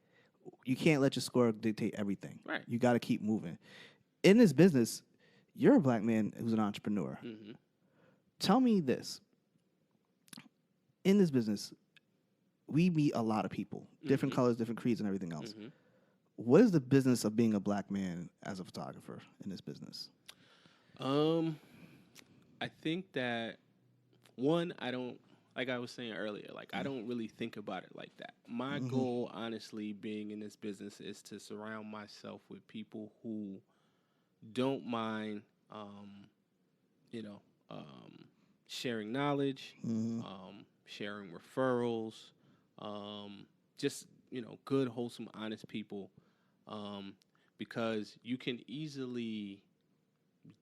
you can't let your score dictate everything. Right. You got to keep moving. In this business, you're a black man who's an entrepreneur. Tell me this. In this business, we meet a lot of people, different colors, different creeds, and everything else. What is the business of being a black man as a photographer in this business? I think that, one, I don't, like I was saying earlier, like I don't really think about it like that. My goal, honestly, being in this business is to surround myself with people who don't mind, sharing knowledge, sharing referrals, just, good, wholesome, honest people, because you can easily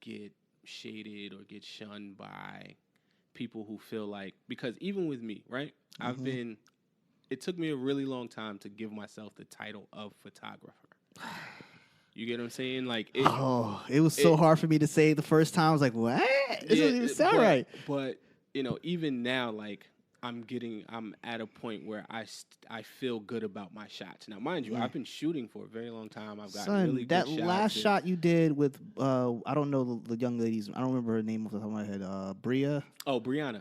get shaded or get shunned by people who feel like, because even with me, right, I've been it took me a really long time to give myself the title of photographer. You get what I'm saying? Like, it was so hard for me to say the first time. I was like, what? This doesn't even sound right. But, even now, like, I'm at a point where I feel good about my shots. Now, mind you, I've been shooting for a very long time. I've got really good shots. That last shot you did with, I don't know the young ladies. I don't remember her name off the top of my head. Bria? Oh, Brianna.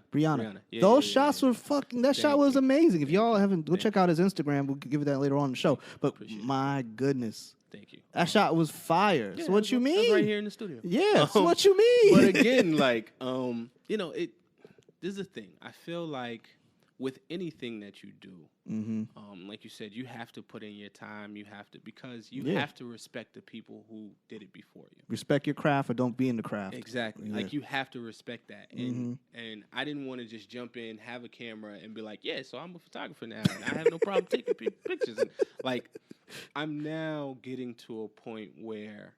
Yeah, those shots were fucking, that shot was amazing. If y'all haven't, go check out his Instagram. We'll give you that later on in the show. But my goodness. Thank you. That shot was fire. Yeah, so what you mean? That's right here in the studio. Yeah, so what you mean? But again, like, this is the thing. I feel like with anything that you do, like you said, you have to put in your time. You have to, because you have to respect the people who did it before you. Respect your craft or don't be in the craft. Exactly. Yeah. Like, you have to respect that. And I didn't want to just jump in, have a camera, and be like, yeah, so I'm a photographer now, and I have no problem taking pictures. And, like, I'm now getting to a point where,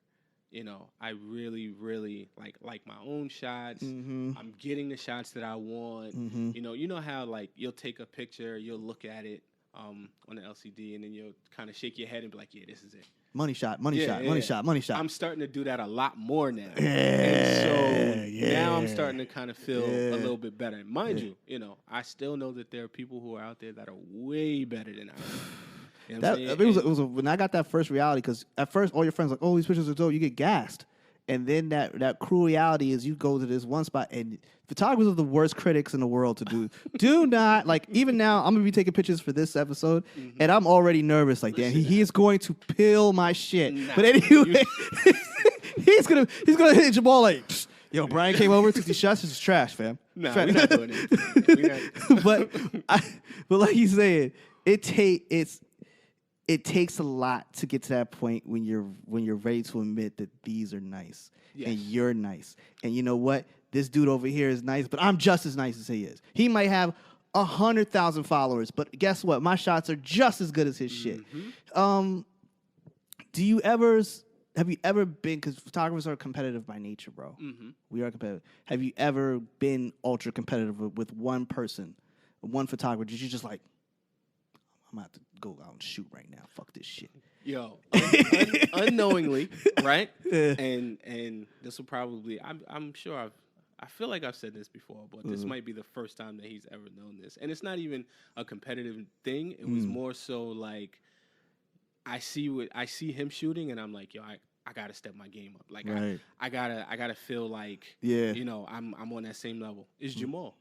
I really, really like my own shots. I'm getting the shots that I want. You know how, like, you'll take a picture, you'll look at it on the LCD, and then you'll kind of shake your head and be like, yeah, this is it. Money shot. I'm starting to do that a lot more now. And so now I'm starting to kind of feel a little bit better. Mind you, I still know that there are people who are out there that are way better than I am. You know it was when I got that first reality, because at first all your friends were like, oh, these pictures are dope, you get gassed. And then that cruel reality is you go to this one spot, and photographers are the worst critics in the world to do. Do not, like, even now, I'm going to be taking pictures for this episode, and I'm already nervous. Like, damn, he is going to pill my shit. Nah, but anyway, he's gonna hit Jamal like, yo, Brian came over, took these shots, this is trash, fam. Nah, we're not doing it. But like you said, it takes a lot to get to that point when you're ready to admit that these are nice and you're nice. And you know what? This dude over here is nice, but I'm just as nice as he is. He might have 100,000 followers, but guess what? My shots are just as good as his shit. Have you ever been, because photographers are competitive by nature, bro. We are competitive. Have you ever been ultra competitive with one person, one photographer? Did you just like, I'm going to have to go out and shoot right now. Fuck this shit. Yo, unknowingly, right? And this will probably, I'm sure I feel like I've said this before, but this might be the first time that he's ever known this. And it's not even a competitive thing. It was more so like, I see him shooting, and I'm like, yo, I gotta step my game up. Like, right. I gotta feel like, I'm on that same level. It's Jamal.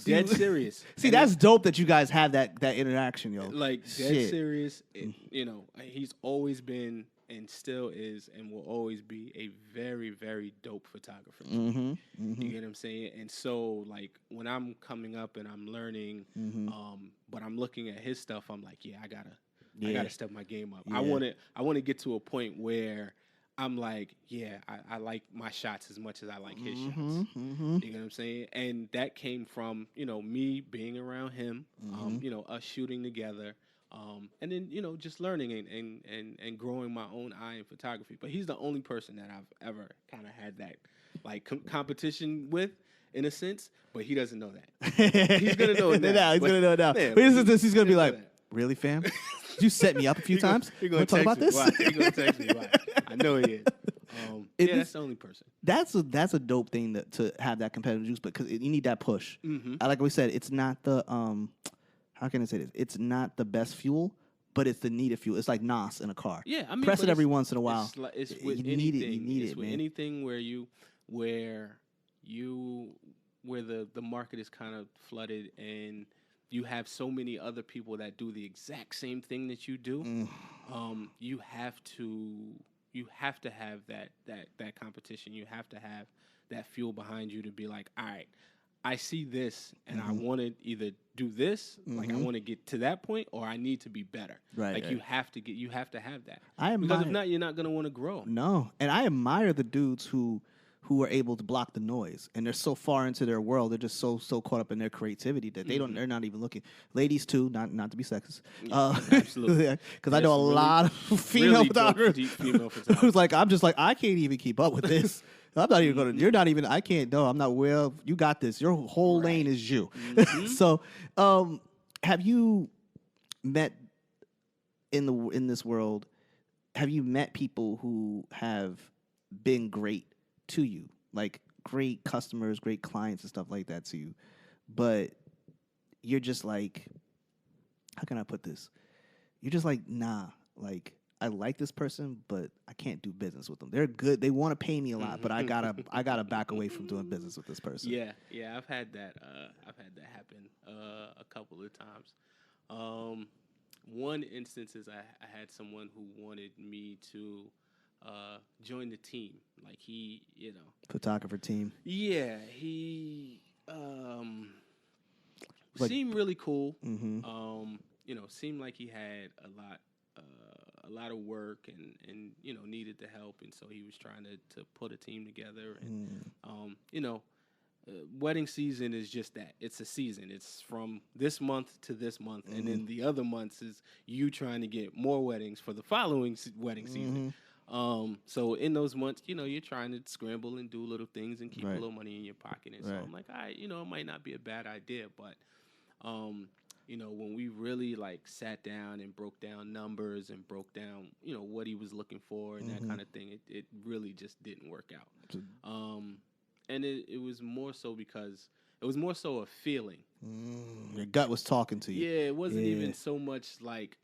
Dead serious. See, that's dope that you guys have that interaction, yo. Like, dead serious. He's always been and still is and will always be a very, very dope photographer. You get what I'm saying? And so, like, when I'm coming up and I'm learning, but I'm looking at his stuff, I'm like, I gotta step my game up. I want to get to a point where I'm like, I like my shots as much as I like his shots. You get what I'm saying? And that came from, me being around him, us shooting together, and then, just learning and growing my own eye in photography. But he's the only person that I've ever kind of had that, like, competition with, in a sense, but he doesn't know that. He's going to know it now. He's going to know it now. He's going to be like, really, fam? Did you set me up a few times? He's going to talk about this? He's going to text me. Why? I know he is. That's the only person. That's a dope thing to have that competitive juice, because you need that push. Like we said, it's not the how can I say this? It's not the best fuel, but it's the needed fuel. It's like NOS in a car. Yeah, I mean, press it every once in a while. It's with anything. You need it, man. Anything where the market is kind of flooded and you have so many other people that do the exact same thing that you do. You have to have that competition. You have to have that fuel behind you to be like, all right, I see this and I want to either do this, like I want to get to that point, or I need to be better. Right. Like, you have to have that. Because if not, you're not going to want to grow. No. And I admire the dudes who are able to block the noise, and they're so far into their world, they're just so caught up in their creativity that they're not even looking. Ladies too, not to be sexist, absolutely, because I know a lot of female photographers who's like, I'm just like, I can't even keep up with this. I'm not even gonna. You're not even. I can't. No, I'm not. Well, you got this. Your whole lane is you. So, have you met in this world? Have you met people who have been great to you, like great customers, great clients, and stuff like that to you, but you're just like, how can I put this? You're just like, nah, like I like this person, but I can't do business with them. They're good. They want to pay me a lot, but I gotta back away from doing business with this person. Yeah, I've had that. I've had that happen a couple of times. One instance is I had someone who wanted me to join the team. Like he, photographer team. Yeah, he seemed really cool. Mm-hmm. Seemed like he had a lot of work and needed the help, and so he was trying to put a team together. And wedding season is just that. It's a season. It's from this month to this month, and then the other months is you trying to get more weddings for the following wedding season. So in those months, you're trying to scramble and do little things and keep a little money in your pocket. And so I'm like, all right, it might not be a bad idea, but when we really like sat down and broke down numbers and broke down, what he was looking for and that kind of thing, it really just didn't work out. And it was more so because it was more so a feeling. Your gut was talking to you. Yeah, it wasn't even so much like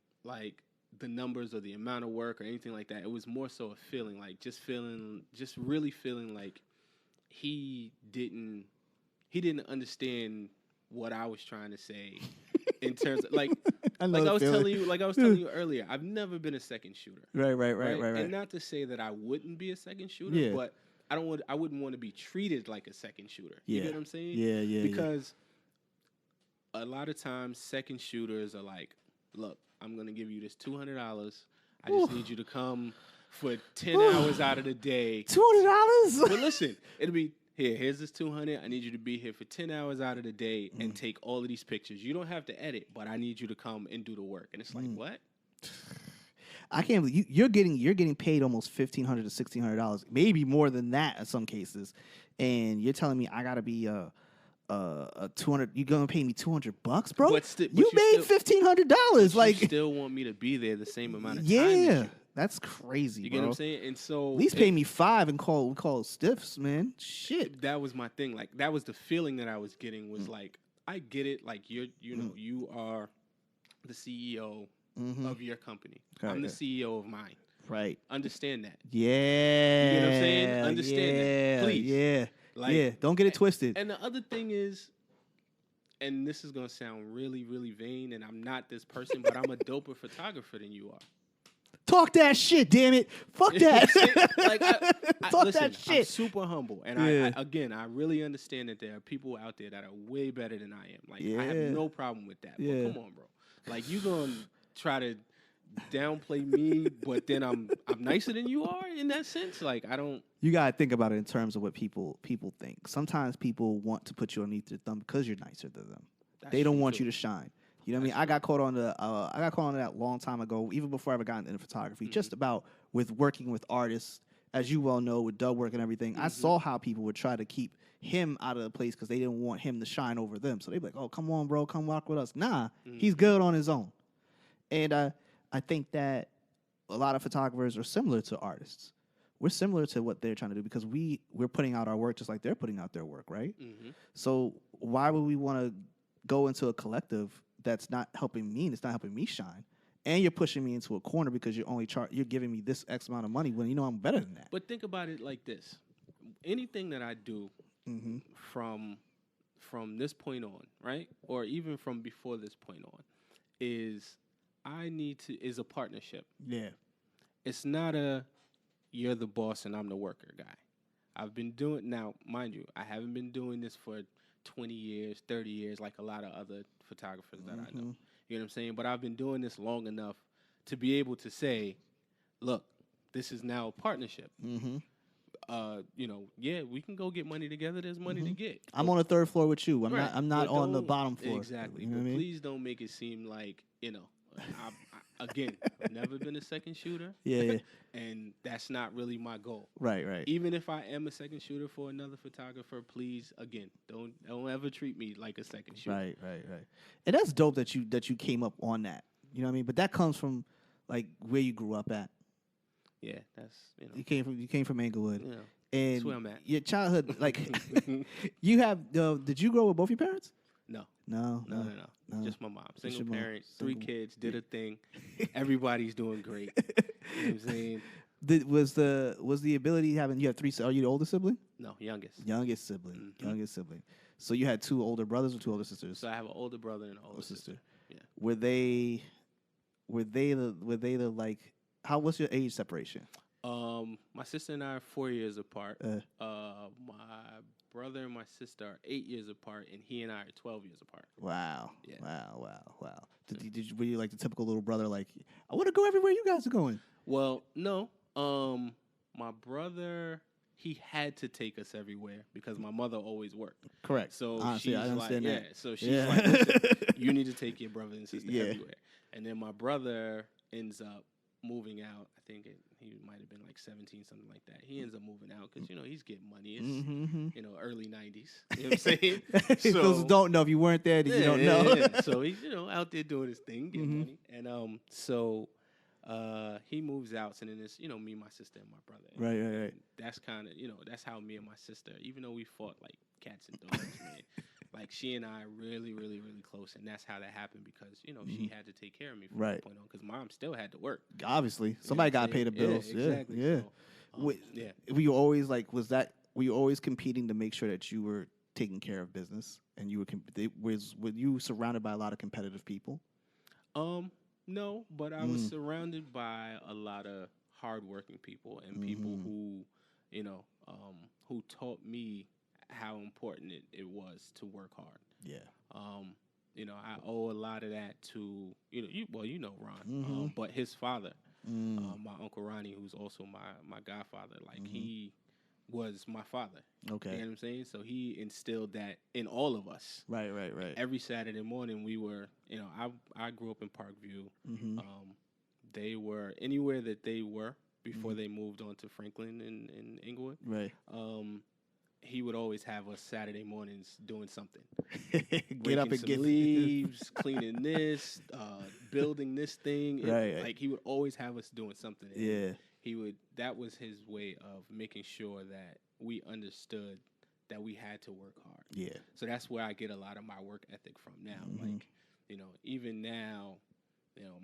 the numbers or the amount of work or anything like that. It was more so a feeling, like just really feeling like he didn't understand what I was trying to say in terms of like I was telling you earlier, I've never been a second shooter. Right. And not to say that I wouldn't be a second shooter, but I wouldn't want to be treated like a second shooter. You get what I'm saying? Yeah. Because a lot of times second shooters are like, look, I'm going to give you this $200. I just need you to come for 10 hours out of the day. $200? But listen, it'll be, here's this $200. I need you to be here for 10 hours out of the day and take all of these pictures. You don't have to edit, but I need you to come and do the work. And it's like, what? I can't believe you're getting paid almost $1,500 to $1,600, maybe more than that in some cases, and you're telling me I gotta be a 200. You gonna pay me $200, bro? But you made $1,500. Like, you still want me to be there the same amount of time? Yeah, that's crazy. You get what I'm saying? And so at least pay me $5 and call stiffs, man. Shit. That was my thing. Like that was the feeling that I was getting. Was like, I get it. Like you are the CEO. Of your company. I'm the CEO of mine. Right. Understand that. Yeah. You know what I'm saying? Understand that. Please. Yeah. Don't get it twisted. And the other thing is, and this is going to sound really, really vain, and I'm not this person, but I'm a doper photographer than you are. Talk that shit, damn it. Fuck that. Talk that shit. I'm super humble. And I really understand that there are people out there that are way better than I am. Like, I have no problem with that. But come on, bro. Like, you going to try to downplay me, but then I'm nicer than you are in that sense. Like, I don't. You gotta think about it in terms of what people think. Sometimes people want to put you underneath their thumb because you're nicer than them. They don't want you to shine. You know what I mean? I got caught on that long time ago, even before I ever got into photography. Just about with working with artists, as you well know, with dub work and everything. I saw how people would try to keep him out of the place because they didn't want him to shine over them. So they'd be like, "Oh, come on, bro, come rock with us." Nah, he's good on his own. And I think that a lot of photographers are similar to artists. We're similar to what they're trying to do because we're putting out our work just like they're putting out their work, right? So why would we want to go into a collective that's not helping me and it's not helping me shine? And you're pushing me into a corner because you're giving me this X amount of money when you know I'm better than that. But think about it like this. Anything that I do from this point on, right? Or even from before this point on, is a partnership. Yeah. It's not you're the boss and I'm the worker guy. I've been doing, now, mind you, I haven't been doing this for 20 years, 30 years, like a lot of other photographers that I know. You know what I'm saying? But I've been doing this long enough to be able to say, look, this is now a partnership. We can go get money together. There's money to get. I'm on the third floor with you. I'm not on the bottom floor. Exactly. You know what I mean? Please don't make it seem like, again, I've never been a second shooter. Yeah. And that's not really my goal. Right. Even if I am a second shooter for another photographer, please, again, don't ever treat me like a second shooter. Right. And that's dope that you came up on that. You know what I mean? But that comes from like where you grew up at. Yeah, that's You came from Inglewood. Yeah. And That's where I'm at. your childhood, like, you have. Did you grow with both your parents? No. No. Just my mom. Just Single your mom. parent, 3 kids, did a thing. Everybody's doing great. You know what I'm saying? Was the ability having you have 3? Are you the oldest sibling? No, youngest. Youngest sibling. So you had 2 older brothers or 2 older sisters? So I have an older brother and an older sister. Yeah. Were they the like? How was your age separation? My sister and I are 4 years apart. My brother and my sister are 8 years apart, and he and I are 12 years apart. Wow. Yeah. Wow. Were you like the typical little brother? Like, I want to go everywhere you guys are going. Well, no. My brother, he had to take us everywhere because my mother always worked. Correct. So honestly, she's I understand like, that. yeah. So she's like, listen, you need to take your brother and sister everywhere. And then my brother ends up moving out. I think he might have been like 17, something like that. He ends up moving out because, he's getting money. It's, early 90s. You know what I'm saying? So, those who don't know, if you weren't there, then you don't know. Yeah. So he's, out there doing his thing, getting money. And so he moves out, and then it's, me, my sister, and my brother. Right. And that's kind of, that's how me and my sister, even though we fought like cats and dogs, man. Like, she and I are really, really, really close, and that's how that happened because, she had to take care of me from that point on because Mom still had to work. Obviously. Somebody got to pay the bills. Yeah, exactly. Yeah. So, were you always like, were you always competing to make sure that you were taking care of business and you were you surrounded by a lot of competitive people? No, but I was surrounded by a lot of hardworking people and people who, who taught me how important it was to work hard. Yeah. I owe a lot of that to, Ron, but his father, my Uncle Ronnie, who's also my godfather, like he was my father. Okay. You know what I'm saying? So he instilled that in all of us. Right. Every Saturday morning we were, I grew up in Parkview. They were anywhere that they were before they moved on to Franklin and Inglewood. Right. He would always have us Saturday mornings doing something. Get up and some get leaves, cleaning this, building this thing. Right. Like he would always have us doing something. And that was his way of making sure that we understood that we had to work hard. Yeah. So that's where I get a lot of my work ethic from now. Like, even now,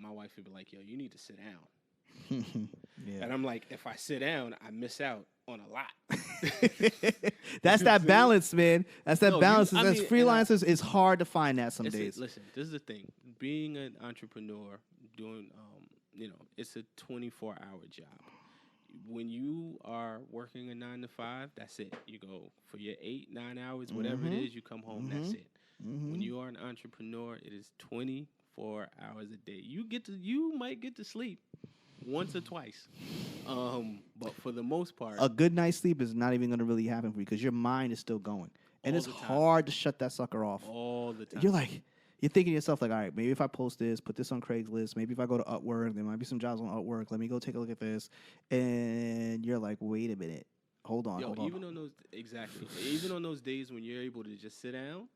my wife would be like, yo, you need to sit down. Yeah. And I'm like, if I sit down, I miss out on a lot. That's that balance, man. That's that balance. As freelancers, it's hard to find that some days. Listen, this is the thing. Being an entrepreneur, doing, it's a 24-hour job. When you are working a 9 to 5, that's it. You go for your 8, 9 hours, whatever it is, you come home, that's it. When you are an entrepreneur, it is 24 hours a day. You might get to sleep once or twice. But for the most part, a good night's sleep is not even going to really happen for you because your mind is still going. And it's hard to shut that sucker off. All the time. You're thinking to yourself, like, all right, maybe if I post this, put this on Craigslist, maybe if I go to Upwork, there might be some jobs on Upwork. Let me go take a look at this. And you're like, wait a minute. Hold on. Even on those days when you're able to just sit down,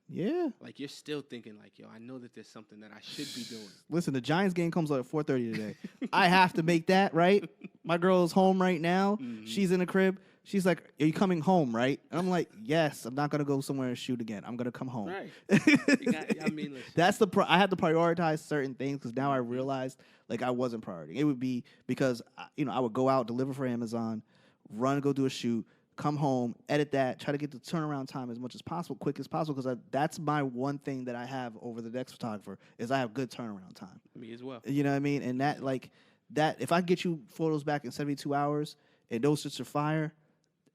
like you're still thinking like, yo, I know that there's something that I should be doing. Listen, the Giants game comes out at 4:30 today. I have to make that, right? My girl is home right now. She's in the crib. She's like, are you coming home, right? And I'm like, yes. I'm not gonna go somewhere and shoot again. I'm gonna come home. Right. Listen. That's I had to prioritize certain things because now I realized like I wasn't prioritizing. It would be because I would go out, deliver for Amazon, run, go do a shoot, come home, edit that, try to get the turnaround time as much as possible, quick as possible, because that's my one thing that I have over the next photographer is I have good turnaround time. Me as well. You know what I mean? And that if I get you photos back in 72 hours and those shits are fire,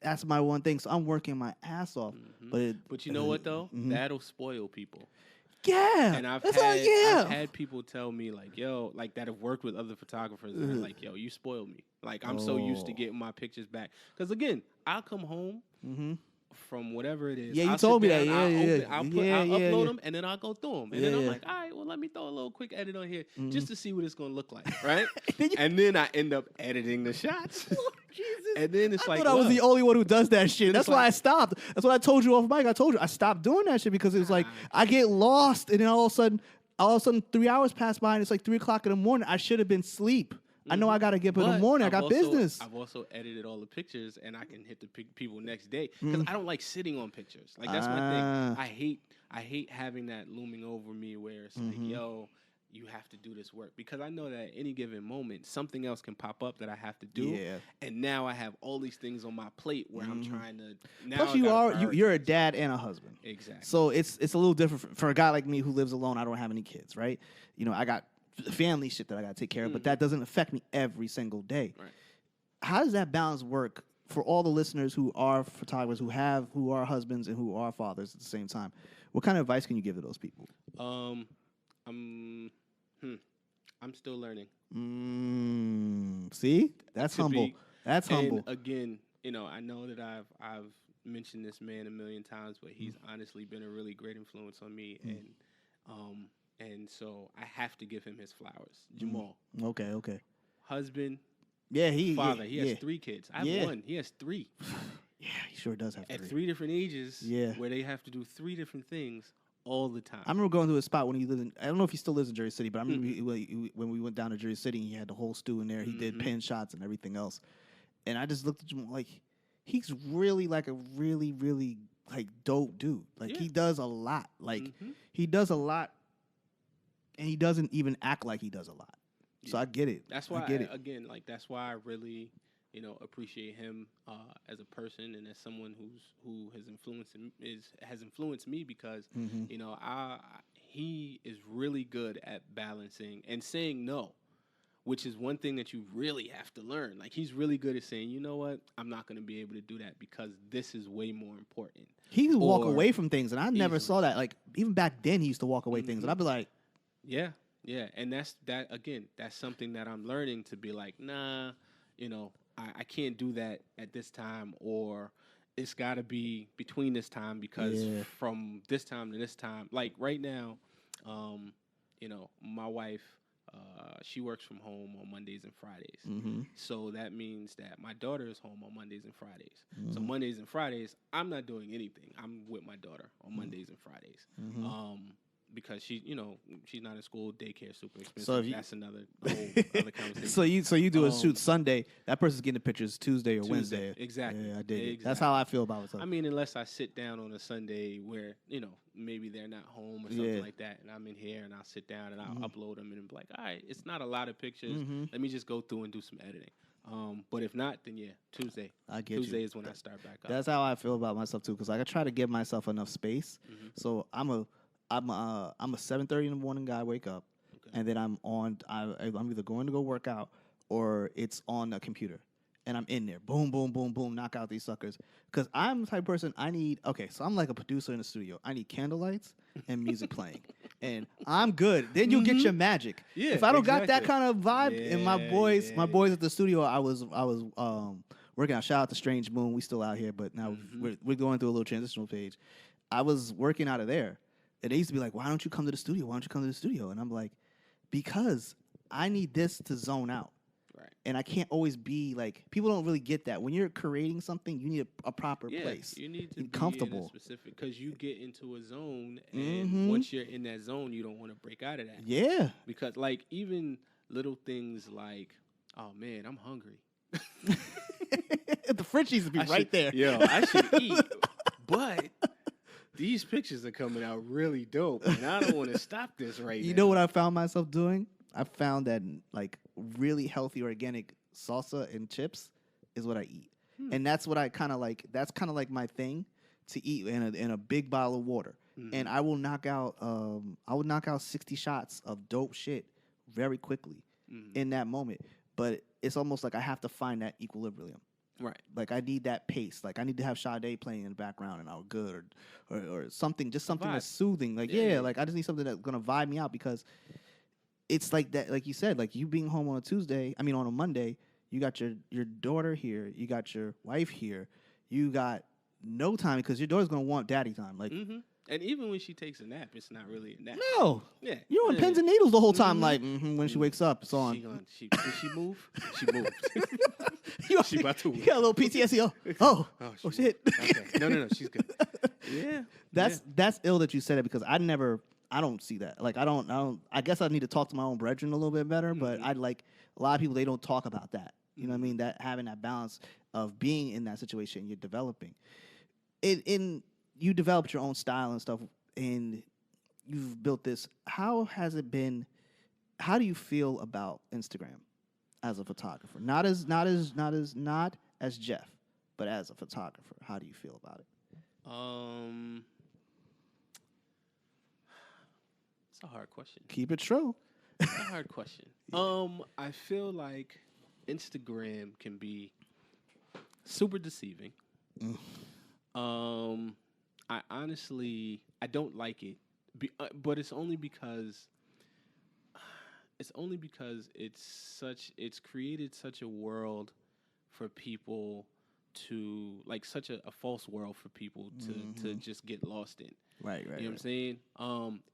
that's my one thing. So I'm working my ass off. But you know what though? That'll spoil people. Yeah. And I've had people tell me like, yo, like that have worked with other photographers and they're like, yo, you spoiled me. Like I'm so used to getting my pictures back. Because again, I'll come home from whatever it is. Yeah, you I'll told me sit that. down, Yeah, I'll yeah. upload them, and then I'll go through them. And then I'm Yeah. like, all right, well, let me throw a little quick edit on here Mhm. just to see what it's going to look like, right? And then I end up editing the shots. Lord Jesus. And then it's I like, thought I was the only one who does that shit. That's it's why like- I stopped. That's what I told you off mic. I told you I stopped doing that shit because it was like I get lost, and then all of a sudden, 3 hours pass by, and it's like 3 o'clock in the morning. I should have been asleep. I know I got to get up in the morning. I got business. I've also edited all the pictures, and I can hit the people next day because I don't like sitting on pictures. Like that's my thing. I hate having that looming over me where it's like, yo, you have to do this work, because I know that at any given moment something else can pop up that I have to do. Yeah. And now I have all these things on my plate where I'm trying to. Now Plus, you're a dad and a husband. Exactly. So it's a little different for a guy like me who lives alone. I don't have any kids, right? You know, I got family shit that I got to take care of, but that doesn't affect me every single day. Right. How does that balance work for all the listeners who are photographers, who are husbands and who are fathers at the same time? What kind of advice can you give to those people? I'm still learning. See, that's humble. That's humble. And again, you know, I know that I've mentioned this man a million times, but he's honestly been a really great influence on me, and so I have to give him his flowers. Jamal. Okay. Husband. Yeah, father. He has 3 kids. I have 1. He has 3. Yeah, he sure does have 3. At 3 different ages. Yeah. Where they have to do 3 different things all the time. I remember going to a spot when he lived in, I don't know if he still lives in Jersey City, but I remember when we went down to Jersey City, he had the whole stew in there. He did pin shots and everything else. And I just looked at him like, he's really like a really, really like dope dude. Like he does a lot. Like he does a lot, and he doesn't even act like he does a lot. So I get it. That's why, again, like that's why I really, you know, appreciate him as a person and as someone who has influenced me, because you know he is really good at balancing and saying no, which is one thing that you really have to learn. Like he's really good at saying, you know what, I'm not going to be able to do that because this is way more important. He can walk away from things, and I never saw that. Like even back then, he used to walk away things, and I'd be like, yeah, and that's something that I'm learning to be like, nah, you know, I can't do that at this time, or it's got to be between this time, because from this time to this time, like right now, you know, my wife, she works from home on Mondays and Fridays. So that means that my daughter is home on Mondays and Fridays. So Mondays and Fridays, I'm not doing anything. I'm with my daughter on Mondays and Fridays. Because she's not in school, daycare super expensive. So that's another whole other conversation. So you do a shoot Sunday, that person's getting the pictures Tuesday or Wednesday. Exactly. Yeah, I dig it. That's how I feel about it. I mean, unless I sit down on a Sunday where, you know, maybe they're not home or something like that, and I'm in here and I'll sit down and I'll upload them and be like, all right, it's not a lot of pictures. Let me just go through and do some editing. But if not, then Tuesday. Tuesday is when I start back up. That's how I feel about myself too, because I try to give myself enough space. So I'm a 7:30 in the morning guy. Wake up, and then I'm either going to go work out or it's on a computer, and I'm in there. Boom, boom, boom, boom. Knock out these suckers. Because I'm the type of person so I'm like a producer in the studio. I need candlelights and music playing, and I'm good. Then you'll get your magic. Yeah, if I don't got that kind of vibe, and my boys at the studio, I was working out. Shout out to Strange Moon. We still out here, but now we're going through a little transitional page. I was working out of there. And they used to be like, why don't you come to the studio? Why don't you come to the studio? And I'm like, because I need this to zone out. Right. And I can't always be like, people don't really get that. When you're creating something, you need a proper place. You need to be comfortable. In a specific, because you get into a zone, and once you're in that zone, you don't want to break out of that. Yeah. Because like even little things like, oh man, I'm hungry. The fridge needs to be right there. Yo, I should eat, but these pictures are coming out really dope, and I don't want to stop this right now. You know what I found myself doing? I found that like really healthy organic salsa and chips is what I eat, and that's what I kind of like. That's kind of like my thing to eat in a big bottle of water, and I will knock out 60 shots of dope shit very quickly in that moment. But it's almost like I have to find that equilibrium. Right. Like I need that pace. Like I need to have Sade playing in the background and I'm good, or something, just something that's soothing. Like like I just need something that's gonna vibe me out, because it's like that. Like you said, like you being home on a Monday, you got your daughter here, you got your wife here, you got no time because your daughter's gonna want daddy time. Like, and even when she takes a nap, it's not really a nap. no, Yeah, you're on pins and needles the whole time. Like, when she wakes up, it's on. Did she move? She moved. She about to. You got a little PTSD. Oh shit. Okay. No, she's good. Yeah, that's ill that you said it because I don't see that. Like, I don't. I guess I need to talk to my own brethren a little bit better. But I like a lot of people. They don't talk about that. You know what I mean? That having that balance of being in that situation, you're developing. You developed your own style and stuff, and you've built this. How has it been? How do you feel about Instagram as a photographer? Not as Geoff, but as a photographer. How do you feel about it? It's a hard question. Keep it true. It's a hard question. I feel like Instagram can be super deceiving. I honestly don't like it, but it's only because it's created such a world for people to like such a false world for people to just get lost in. Right. You know what I'm saying?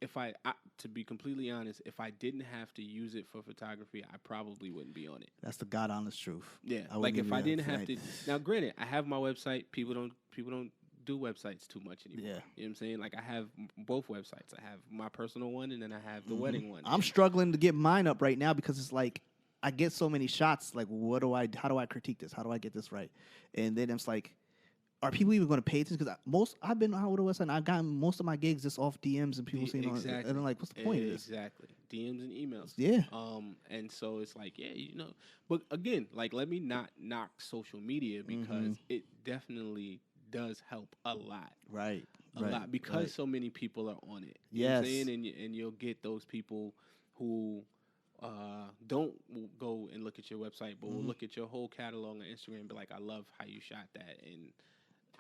If I to be completely honest, if I didn't have to use it for photography, I probably wouldn't be on it. That's the God honest truth. Yeah, like if I didn't have to. Now, granted, I have my website. People don't do websites too much anymore. Yeah. You know what I'm saying? Like I have both websites. I have my personal one and then I have the wedding one. I'm struggling to get mine up right now because it's like I get so many shots. Like, how do I critique this? How do I get this right? And then it's like, are people even going to pay attention? Because I've been out with a website and I've gotten most of my gigs just off DMs and people saying, and I'm like, what's the point of this? Exactly. DMs and emails. Yeah. And so it's like, but again, like, let me not knock social media because it definitely does help a lot. Right. A lot because so many people are on it. You know what I'm saying? And you'll get those people who don't go and look at your website, but will look at your whole catalog on Instagram and be like, I love how you shot that. And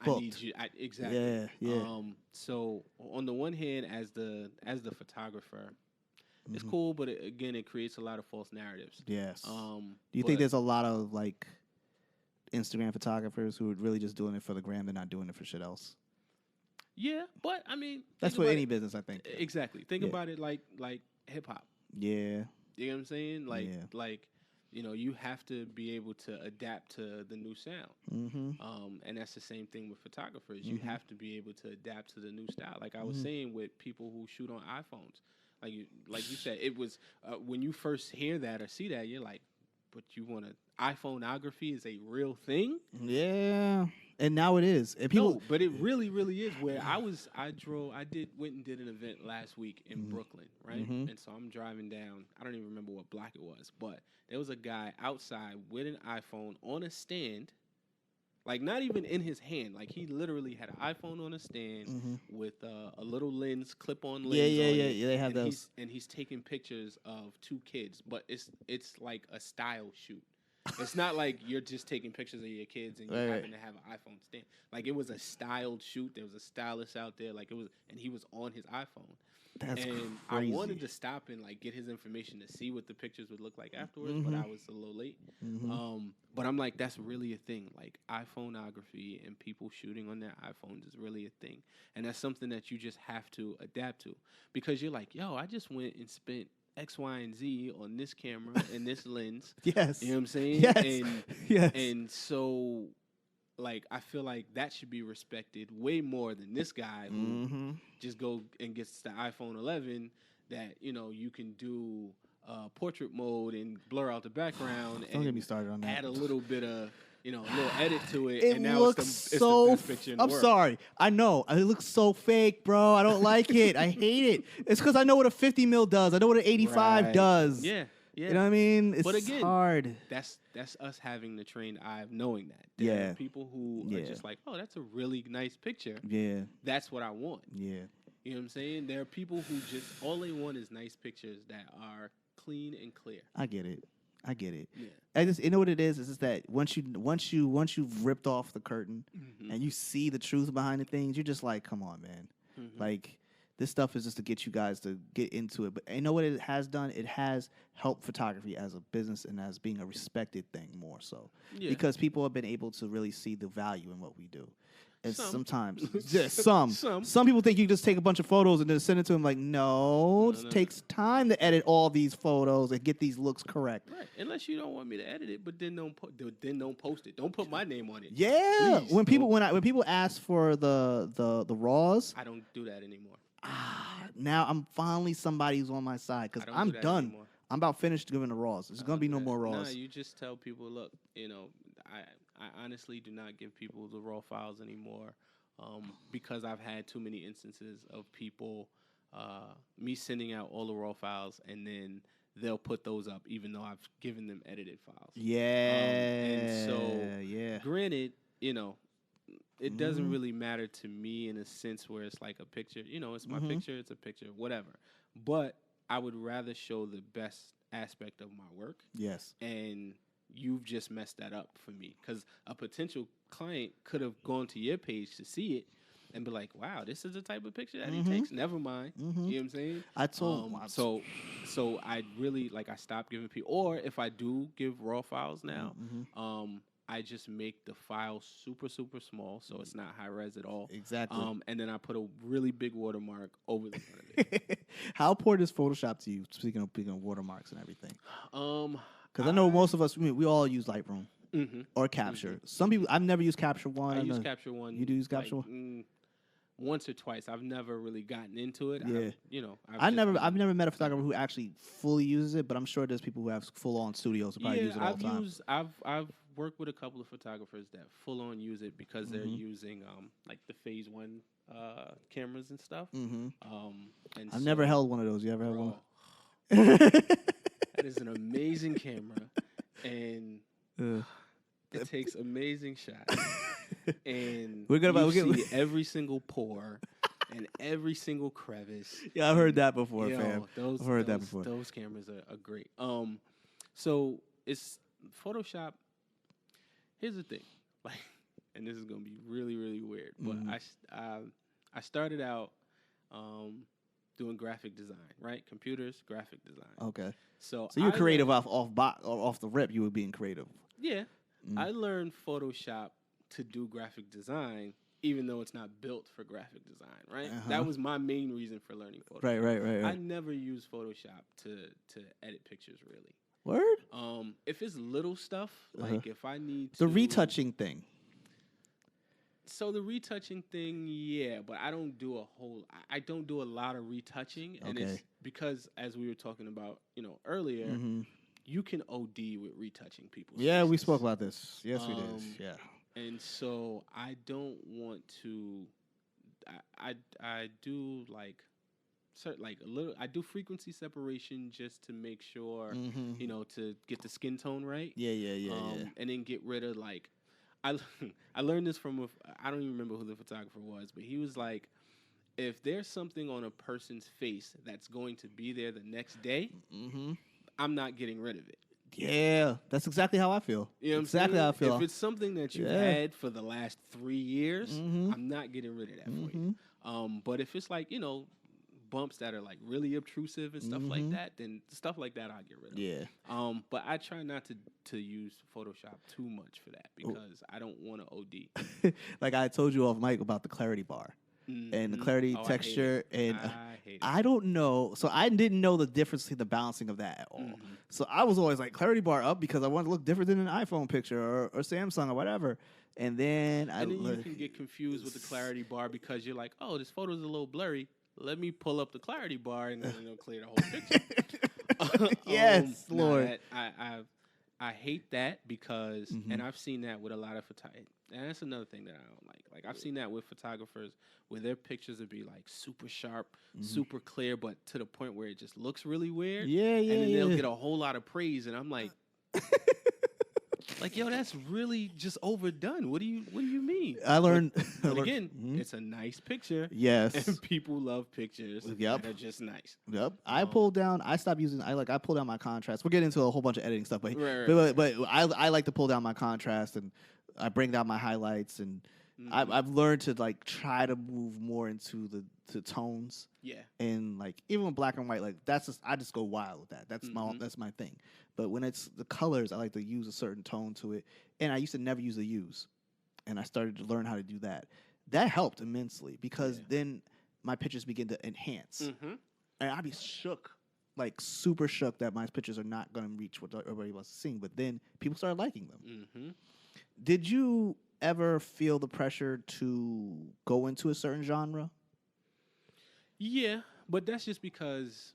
booked. I need you. Exactly. Yeah. So on the one hand, as the photographer, it's cool, but it creates a lot of false narratives. Yes. Do you think there's a lot of like Instagram photographers who are really just doing it for the gram? They're not doing it for shit else. Yeah, but I mean, that's for any business, I think. Exactly. Think about it like hip hop. Yeah. You know what I'm saying? Like you have to be able to adapt to the new sound. And that's the same thing with photographers. You have to be able to adapt to the new style. Like I was saying with people who shoot on iPhones. Like you said, it was when you first hear that or see that, you're like, but you want to iPhoneography is a real thing? Yeah. And now it is. And people, no, but it really, really is. Where went and did an event last week in Brooklyn, right? And so I'm driving down. I don't even remember what block it was, but there was a guy outside with an iPhone on a stand, like not even in his hand. Like he literally had an iPhone on a stand with a little lens, clip-on lens. Yeah. They have those. And he's taking pictures of two kids, but it's like a style shoot. It's not like you're just taking pictures of your kids and you happen to have an iPhone stand. Like it was a styled shoot. There was a stylist out there. Like it was, and he was on his iPhone. That's crazy. I wanted to stop and like get his information to see what the pictures would look like afterwards, but I was a little late. But I'm like, that's really a thing. Like iPhoneography and people shooting on their iPhones is really a thing, and that's something that you just have to adapt to because you're like, yo, I just went and spent X, Y, and Z on this camera and this lens. Yes. You know what I'm saying? Yes. And so, like, I feel like that should be respected way more than this guy who just go and gets the iPhone 11 that, you can do portrait mode and blur out the background Don't get me started on that. Add a little bit of, a little edit to it. It and now looks it's the best picture in the I'm world. sorry. I know. It looks so fake, bro. I don't like it. I hate it. It's because I know what a 50 mil does. I know what an 85 does. Yeah. You know what I mean? It's but again, hard. That's us having the trained eye of knowing that. There are people who are just like, oh, that's a really nice picture. Yeah. That's what I want. Yeah. You know what I'm saying? There are people who just, all they want is nice pictures that are clean and clear. I get it. Yeah. You know what it is? It's just that once you've ripped off the curtain and you see the truth behind the things, you're just like, come on, man. Like, this stuff is just to get you guys to get into it. But you know what it has done? It has helped photography as a business and as being a respected thing more so. Yeah. Because people have been able to really see the value in what we do. Sometimes. Yeah, some people think you just take a bunch of photos and then send it to them. Like, no, it takes time to edit all these photos and get these looks correct. Right. Unless you don't want me to edit it, but then don't post it. Don't put my name on it. Yeah. Please, when people ask for the raws, I don't do that anymore. Now I'm finally somebody who's on my side because I'm done. Anymore. I'm about finished giving the raws. There's gonna be no more raws. Nah, you just tell people, look, I honestly do not give people the raw files anymore, because I've had too many instances of people, me sending out all the raw files and then they'll put those up even though I've given them edited files. Yeah. And so, granted, it doesn't really matter to me in a sense where it's like a picture. It's my picture, it's a picture, whatever. But I would rather show the best aspect of my work. Yes. And you've just messed that up for me because a potential client could have gone to your page to see it and be like, wow, this is the type of picture that he takes. Never mind. You know what I'm saying? I told so I really I stopped giving people, or if I do give raw files now, I just make the file super, super small so it's not high res at all. Exactly. And then I put a really big watermark over the front of it. How important is Photoshop to you, speaking of watermarks and everything? Because I know most of us, we all use Lightroom or Capture. Some people, I've never used Capture One. I use Capture One. You do use Capture One? Once or twice. I've never really gotten into it. Yeah. I've never met a photographer who actually fully uses it, but I'm sure there's people who have full on studios who probably use it all the time. I've worked with a couple of photographers that full on use it because they're using like the Phase 1 cameras and stuff. And I've never held one of those. You ever held one? That is an amazing camera, and it takes amazing shots. And you see every single pore and every single crevice. Yeah, I've heard that before, fam. I've heard that before. Those cameras are great. So it's Photoshop. Here's the thing, and this is gonna be really, really weird, but I started out doing graphic design, right? Computers, graphic design. Okay. So you're creative off the rip. You were being creative. Yeah, I learned Photoshop to do graphic design, even though it's not built for graphic design, right? That was my main reason for learning Photoshop. Right. I never use Photoshop to edit pictures, really. Word? If it's little stuff, like if I need the retouching thing. So the retouching thing, yeah, but I don't do I don't do a lot of retouching, and it's because, as we were talking about, earlier, you can OD with retouching people's faces. We spoke about this. Yes, we did. Yeah. And so I don't want to. I do I do frequency separation just to make sure, to get the skin tone right. Yeah. And then get rid of I learned this from I don't even remember who the photographer was, but he was like, if there's something on a person's face that's going to be there the next day, I'm not getting rid of it. Yeah, that's exactly how I feel. You know exactly how I feel. If it's something that you've had for the last 3 years, I'm not getting rid of that for you. But if it's bumps that are really obtrusive and stuff like that, then stuff like that I'll get rid of. Yeah. But I try not to use Photoshop too much for that because I don't want to OD. Like I told you off mic about the clarity bar. And the clarity texture, and I don't know. So I didn't know the difference between the balancing of that at all. So I was always like clarity bar up because I wanted to look different than an iPhone picture or Samsung or whatever. And then you can get confused with the clarity bar because you're like, oh, this photo's a little blurry. Let me pull up the clarity bar and then it'll clear the whole picture. Yes, Lord. I hate that because, and I've seen that with a lot of photographers. And that's another thing that I don't like. Like I've seen that with photographers where their pictures would be super sharp, super clear, but to the point where it just looks really weird. Yeah. And then they'll get a whole lot of praise, and I'm like, yo, that's really just overdone. What do you mean? I learned. But again, it's a nice picture. Yes. And people love pictures that are just nice. Yep. I pulled down. I stopped using. I pulled down my contrast. We'll get into a whole bunch of editing stuff, but I like to pull down my contrast, and I bring down my highlights, and I've learned to try to move more into the tones. Yeah. And even with black and white, I just go wild with that. That's my thing. But when it's the colors, I like to use a certain tone to it. And I used to never use the hues. And I started to learn how to do that. that helped immensely because then my pictures begin to enhance. Mm-hmm. And I'd be shook, like super shook that my pictures are not going to reach what everybody wants to see. But then people started liking them. Mm-hmm. Did you ever feel the pressure to go into a certain genre? Yeah, but that's just because,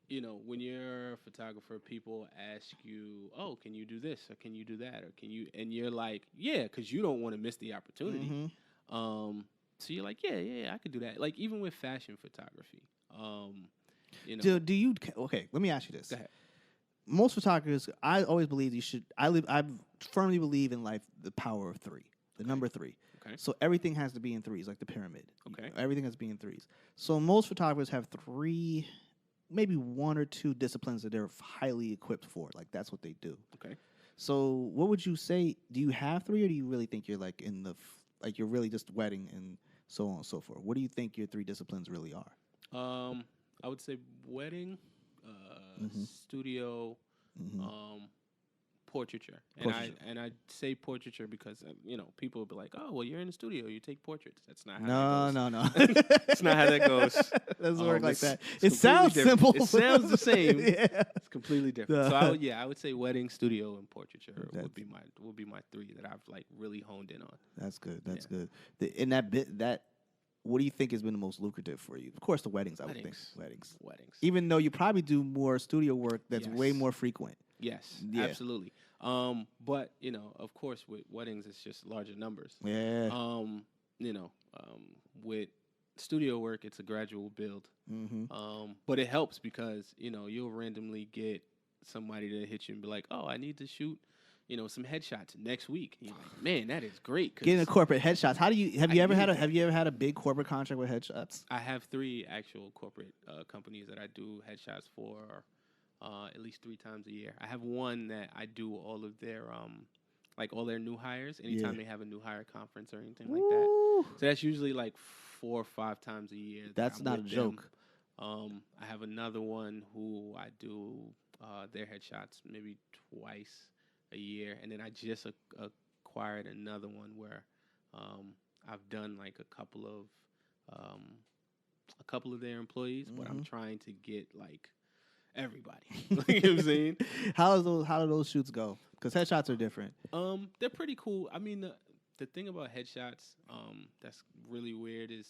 when you're a photographer, people ask you, "Oh, can you do this or can you do that or can you?" And you're like, "Yeah," because you don't want to miss the opportunity. Mm-hmm. So you're like, "Yeah, I could do that." Like even with fashion photography, Do you? Okay, let me ask you this. Go ahead. Most photographers, I always believe you should. I firmly believe in life the power of three, the number three. Okay. So everything has to be in threes, like the pyramid. Okay. Everything has to be in threes. So most photographers have three, maybe one or two disciplines that they're highly equipped for. Like that's what they do. Okay. So what would you say? Do you have three, or do you really think you're like in the like you're really just wedding and so on and so forth? What do you think your three disciplines really are? I would say wedding, studio, portraiture. And I say portraiture because people will be like, "Oh, well, you're in the studio, you take portraits." That's not how that goes. No. It's not how that goes. Doesn't work like that. It sounds different. simple. It sounds the same. Yeah. It's completely different. So I would say wedding, studio, and portraiture would be my three that I've like really honed in on. That's good. That's good. In that what do you think has been the most lucrative for you? Of course, the weddings. I would think weddings. Even though you probably do more studio work that's way more frequent. Yes, absolutely. But of course, with weddings, it's just larger numbers. Yeah. With studio work, it's a gradual build. Mm-hmm. But it helps because you'll randomly get somebody to hit you and be like, "Oh, I need to shoot." Some headshots next week. And you're like, man, that is great. Getting a corporate headshots. How do you have you ever had a big corporate contract with headshots? I have 3 actual corporate companies that I do headshots for at least 3 times a year. I have one that I do all of their all their new hires anytime they have a new hire conference or anything like that. So that's usually like 4 or 5 times a year. That's not a joke. I have another one who I do their headshots maybe twice a year, and then I just acquired another one where I've done like a couple of their employees, but I'm trying to get like everybody. You know what I'm saying? How do those shoots go? Because headshots are different. They're pretty cool. I mean, the thing about headshots that's really weird is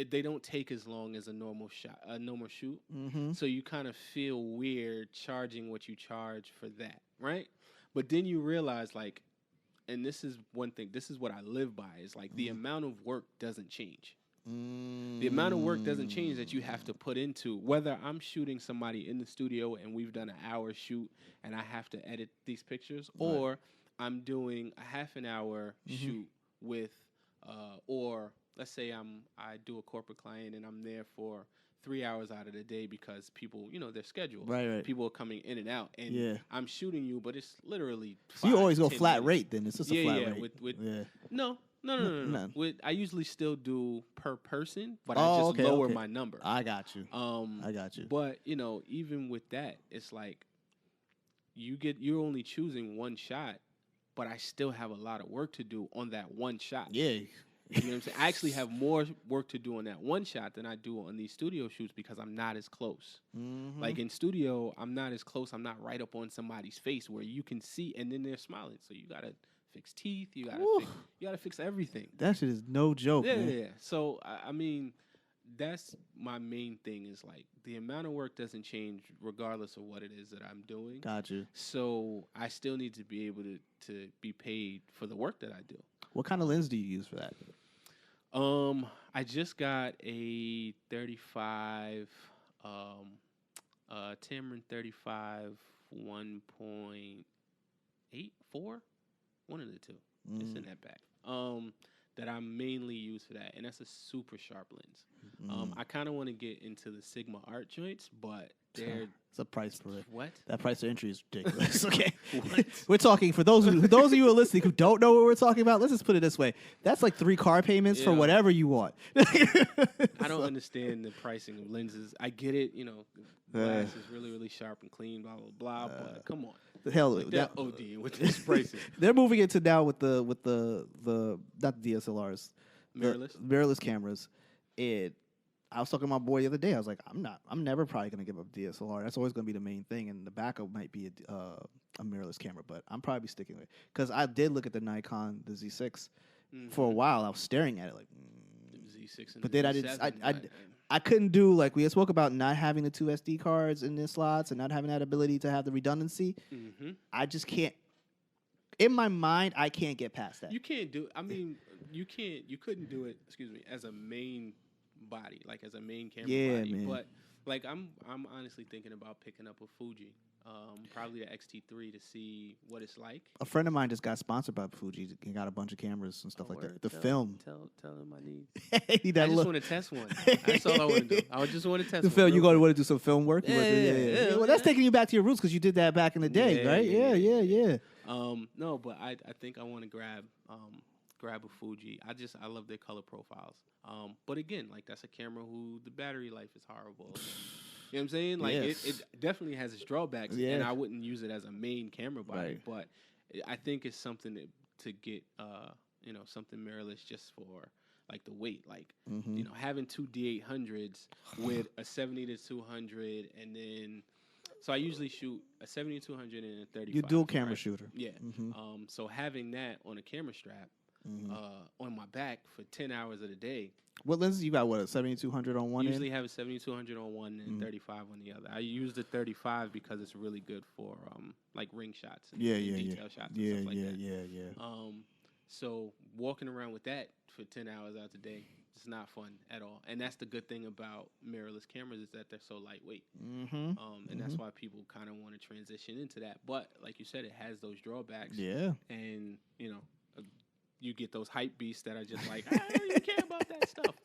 they don't take as long as a normal shoot. Mm-hmm. So you kind of feel weird charging what you charge for that, right? But then you realize, like, and this is one thing, this is what I live by, is like the amount of work doesn't change. The amount of work doesn't change that you have to put into, whether I'm shooting somebody in the studio and we've done an hour shoot and I have to edit these pictures, or I'm doing a half an hour shoot with, or let's say I do a corporate client and I'm there for 3 hours out of the day because people, their schedule. Right. People are coming in and out, and I'm shooting you, but it's literally. So you always go flat minutes. rate then. It's just a flat rate. No. I usually still do per person, but I just lower my number. I got you. I got you. But even with that, it's like you're only choosing one shot, but I still have a lot of work to do on that one shot. Yeah. You know what I'm saying? I actually have more work to do on that one shot than I do on these studio shoots because I'm not as close. Mm-hmm. Like in studio, I'm not as close. I'm not right up on somebody's face where you can see, and then they're smiling. So you gotta fix teeth. You gotta fix everything. That shit is no joke. Yeah, man. yeah. So I mean, that's my main thing. Is like the amount of work doesn't change regardless of what it is that I'm doing. Got you. So I still need to be able to be paid for the work that I do. What kind of lens do you use for that? I just got a 35, Tamron 35 1.84, one of the two. It's in that bag. That I mainly use for that, and that's a super sharp lens. I kind of want to get into the Sigma art joints, but they're it's a price for it. What? That price of entry is ridiculous. Okay, What? We're talking for those of you who are listening who don't know what we're talking about. Let's just put it this way: that's like 3 car payments for whatever you want. I don't understand the pricing of lenses. I get it, glass is really, really sharp and clean, blah blah blah. But come on, the hell, like they're OD with this pricing. They're moving into now with the not the DSLRs. mirrorless cameras. I was talking to my boy the other day. I was like, I'm never probably gonna give up DSLR. That's always gonna be the main thing, and the backup might be a mirrorless camera. But I'm probably sticking with it because I did look at the Nikon, the Z6, for a while. I was staring at it like, Z6, but then I couldn't do like we had spoke about not having the 2 SD cards in the slots and not having that ability to have the redundancy. I just can't. In my mind, I can't get past that. You can't do. I mean, you couldn't do it. Excuse me, as a main body, like as a main camera body. Man. But like I'm honestly thinking about picking up a Fuji, probably the X-T3 to see what it's like. A friend of mine just got sponsored by Fuji. He got a bunch of cameras and stuff like that. The film. Tell him I need. I just want to test one. That's all I want to do. I just want to test the film. You going to want to do some film work? Yeah. Well, that's taking you back to your roots because you did that back in the day, right? Yeah. No, but I think I want to grab a Fuji. I love their color profiles. But again, like that's a camera who the battery life is horrible. You know what I'm saying? Like it definitely has its drawbacks, and I wouldn't use it as a main camera body. Right. But I think it's something to get something mirrorless just for like the weight, like having 2 D800s with a 70-200, and then. So I usually shoot a 70-200 and a 35. You're dual camera shooter. Yeah. So having that on a camera strap on my back for 10 hours of the day. What lenses you got? What, a 70-200 on one usually have a 70-200 on one and 35 on the other. I use the 35 because it's really good for like ring shots and detail shots and stuff like that. Yeah. So walking around with that for 10 hours out the day, it's not fun at all. And that's the good thing about mirrorless cameras is that they're so lightweight. And that's why people kind of want to transition into that. But like you said, it has those drawbacks. Yeah. And, you get those hype beasts that are just like, I don't even care about that stuff.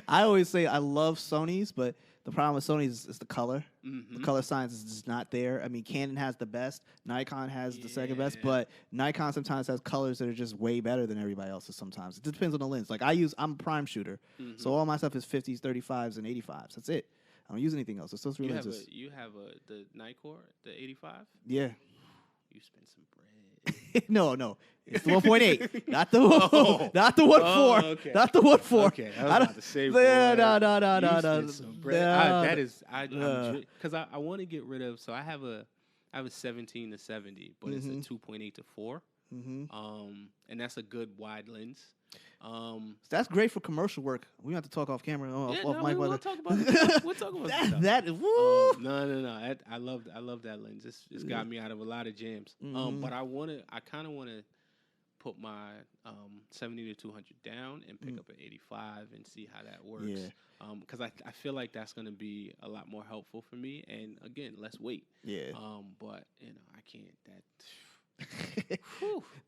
I always say I love Sony's, but the problem with Sony's is the color. The color science is just not there. I mean, Canon has the best. Nikon has the second best, but Nikon sometimes has colors that are just way better than everybody else's sometimes. It depends on the lens. Like I'm a prime shooter, so all my stuff is 50s, 35s, and 85s. That's it. I don't use anything else. It's those three lenses. You have the Nikkor, the 85? Yeah. You spend some bread. No. It's the 1.8, not the 1.4, not the 1.4. Okay, I was about to say, boy, no. That is, because I want to get rid of. So I have a 17-70, but it's a 2.8 to 4, and that's a good wide lens. That's great for commercial work. We have to talk off camera. Off mic. We'll talk about it. We'll talk about that. Woo. No. I love that lens. It's got me out of a lot of jams. But I kind of want to put my 70-200 down and pick up an 85 and see how that works. Yeah. Because I feel like that's going to be a lot more helpful for me, and again, less weight. Yeah. But I can't.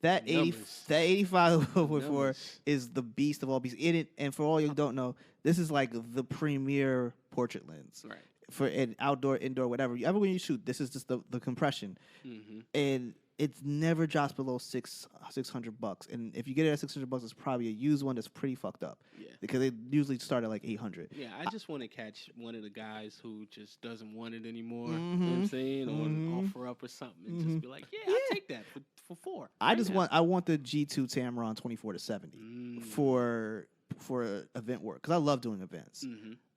That 85 before is the beast of all beasts in it. And for all you don't know, this is like the premier portrait lens, right? For an outdoor, indoor, whatever. When you shoot, this is just the compression, and it's never drops below $600. And if you get it at $600, it's probably a used one that's pretty fucked up. Yeah, because they usually start at like $800. Yeah, I just want to catch one of the guys who just doesn't want it anymore. You know what I'm saying? Or offer up or something and just be like, I'll take that for $4. I want the G2 Tamron 24-70 for event work because I love doing events.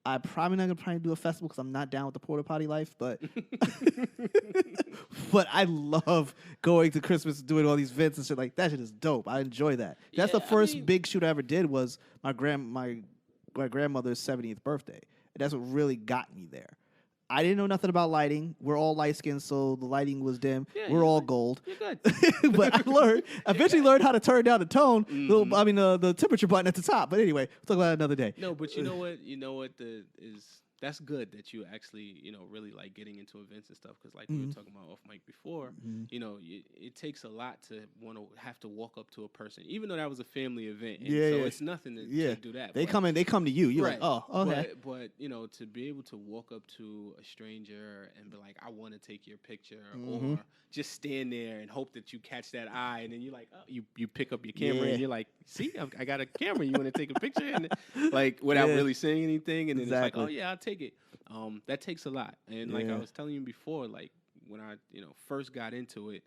I'm probably not gonna do a festival because I'm not down with the porta potty life, but but I love going to Christmas and doing all these events and shit like that. Shit is dope. I enjoy that. That's the first big shoot I ever did was my grandmother's 70th birthday. And that's what really got me there. I didn't know nothing about lighting. We're all light skinned, so the lighting was dim. Yeah, we're all gold. You're good. But I eventually learned how to turn down the tone. The temperature button at the top. But anyway, we'll talk about that another day. No, but you know what? That's good that you actually, really like getting into events and stuff. Because like we were talking about off mic before, it takes a lot to have to walk up to a person, even though that was a family event. And so it's nothing to do that. They come to you. You're right. Like, oh, okay. But to be able to walk up to a stranger and be like, I want to take your picture, or just stand there and hope that you catch that eye, and then you're like, oh, you pick up your camera and you're like, see, I got a camera. You want to take a picture, and like without really saying anything, and then it's like, oh yeah, I'll take it. That takes a lot, and like I was telling you before, like when I first got into it,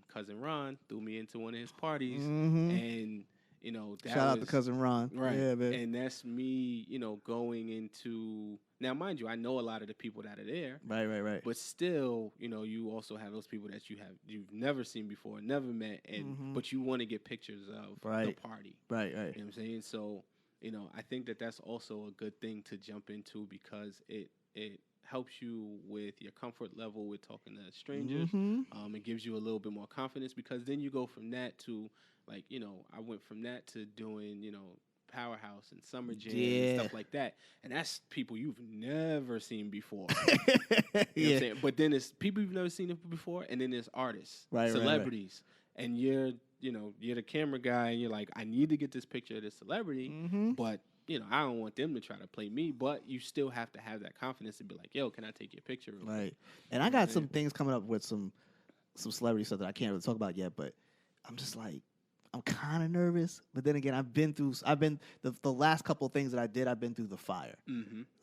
cousin Ron threw me into one of his parties, and that shout out to cousin Ron. Right. Yeah, man. And that's me, going into now, mind you, I know a lot of the people that are there. Right. But still, you also have those people that you've never seen before, never met, and but you want to get pictures of the party. Right. You know what I'm saying? So, I think that's also a good thing to jump into because it helps you with your comfort level with talking to strangers. It gives you a little bit more confidence because then you go from that to I went from that to doing, Powerhouse and Summer Jam and stuff like that. And that's people you've never seen before. You know what I'm saying? But then it's people you've never seen before, and then there's artists, celebrities. And you're the camera guy, and you're like, I need to get this picture of this celebrity, but I don't want them to try to play me, but you still have to have that confidence to be like, yo, can I take your picture? Right. And I got some things coming up with some celebrity stuff that I can't really talk about yet, but I'm just like, I'm kind of nervous. But then again, I've been the last couple of things that I did, I've been through the fire.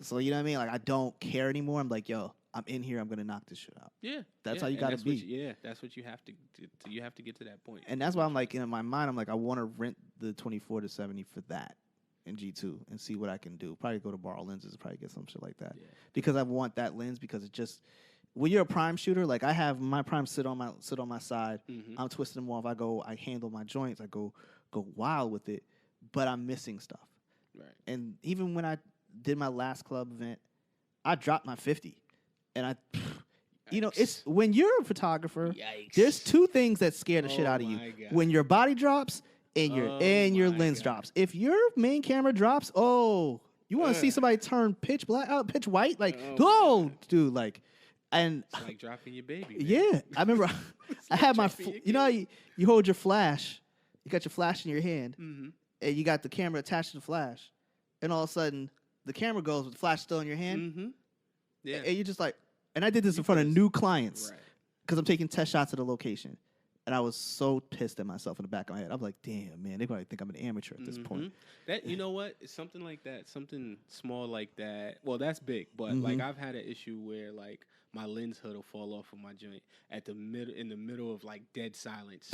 So you know what I mean? Like I don't care anymore. I'm like, yo, I'm in here. I'm going to knock this shit out. Yeah. That's how you got to be. That's what you have to do. You have to get to that point. And that's why I'm like, in my mind, I'm like, I want to rent the 24-70 for that in G2 and see what I can do. Probably go to borrow lenses, probably get some shit like that. Yeah. Because I want that lens because it just, when you're a prime shooter, like I have my prime sit on my side. I'm twisting them off. I handle my joints. I go wild with it, but I'm missing stuff. Right. And even when I did my last club event, I dropped my 50. And it's when you're a photographer, there's two things that scare the shit out of you. God. When your body drops and your lens drops. If your main camera drops, you want to see somebody turn pitch white? Like, dude, like, and it's like dropping your baby. Man. Yeah, I remember I had my, how you hold your flash, you got your flash in your hand, and you got the camera attached to the flash, and all of a sudden the camera goes with the flash still in your hand. Yeah, and you're just like, and I did this in front of new clients because I'm taking test shots at a location, and I was so pissed at myself in the back of my head. I'm like, damn, man, they probably think I'm an amateur at this point. That what, something like that, something small like that. Well, that's big, but like I've had an issue where like my lens hood will fall off of my joint in the middle of like dead silence.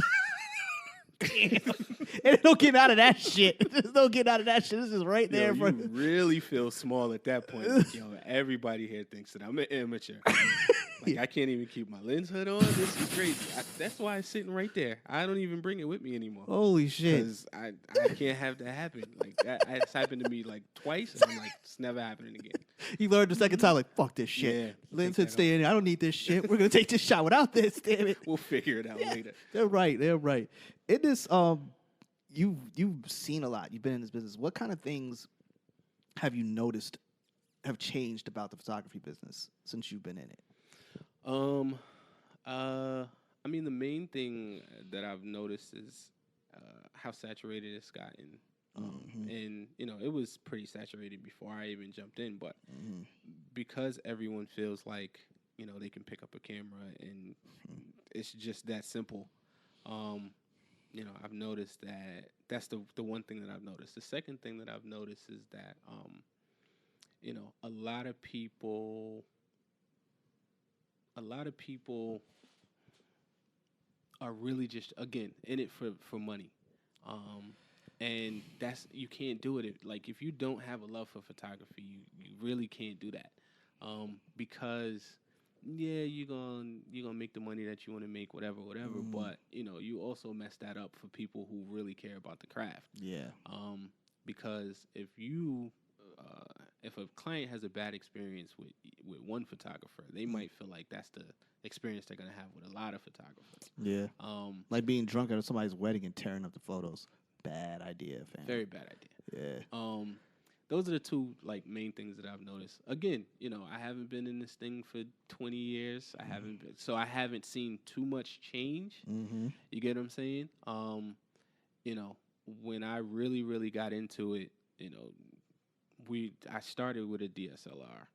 And don't get out of that shit. Just don't get out of that shit. This is right there. You really feel small at that point. Like, everybody here thinks that I'm an amateur. Like I can't even keep my lens hood on. This is crazy. That's why it's sitting right there. I don't even bring it with me anymore. Holy shit! Because I can't have that happen. Like that's happened to me like twice, and I'm like, it's never happening again. You learned the second time, like, fuck this shit. Yeah, lens hood stay in. I don't need this shit. We're gonna take this shot without this. Damn it. We'll figure it out later. They're right. In this, you've seen a lot. You've been in this business. What kind of things have you noticed have changed about the photography business since you've been in it? I mean, the main thing that I've noticed is how saturated it's gotten. And, it was pretty saturated before I even jumped in, but because everyone feels like, they can pick up a camera and it's just that simple. I've noticed that that's the one thing that I've noticed. The second thing that I've noticed is that, a lot of people are really just, again, in it for money. And you can't do it. Like, if you don't have a love for photography, you really can't do that. Because, you're gonna make the money that you want to make, whatever. But, you also mess that up for people who really care about the craft. Yeah. Because if a client has a bad experience with one photographer, they might feel like that's the experience they're gonna have with a lot of photographers. Yeah. Like being drunk at somebody's wedding and tearing up the photos. Bad idea, fam. Very bad idea. Yeah. Those are the two like main things that I've noticed. Again, I haven't been in this thing for 20 years. I haven't seen too much change. You get what I'm saying? When I really, really got into it, I started with a DSLR.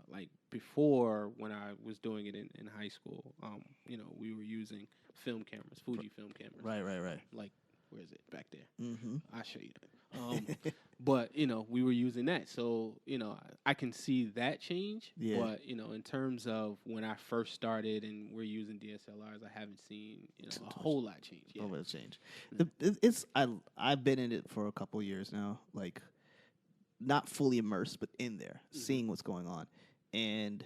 Like before, when I was doing it in high school, we were using film cameras, Fuji film cameras. Right. Like, where is it? Back there. Mm-hmm. I'll show you. But we were using that, so I can see that change. Yeah. But in terms of when I first started and we're using DSLRs, I haven't seen a whole lot change. A whole lot of change. I've been in it for a couple years now, like not fully immersed, but in there, seeing what's going on, and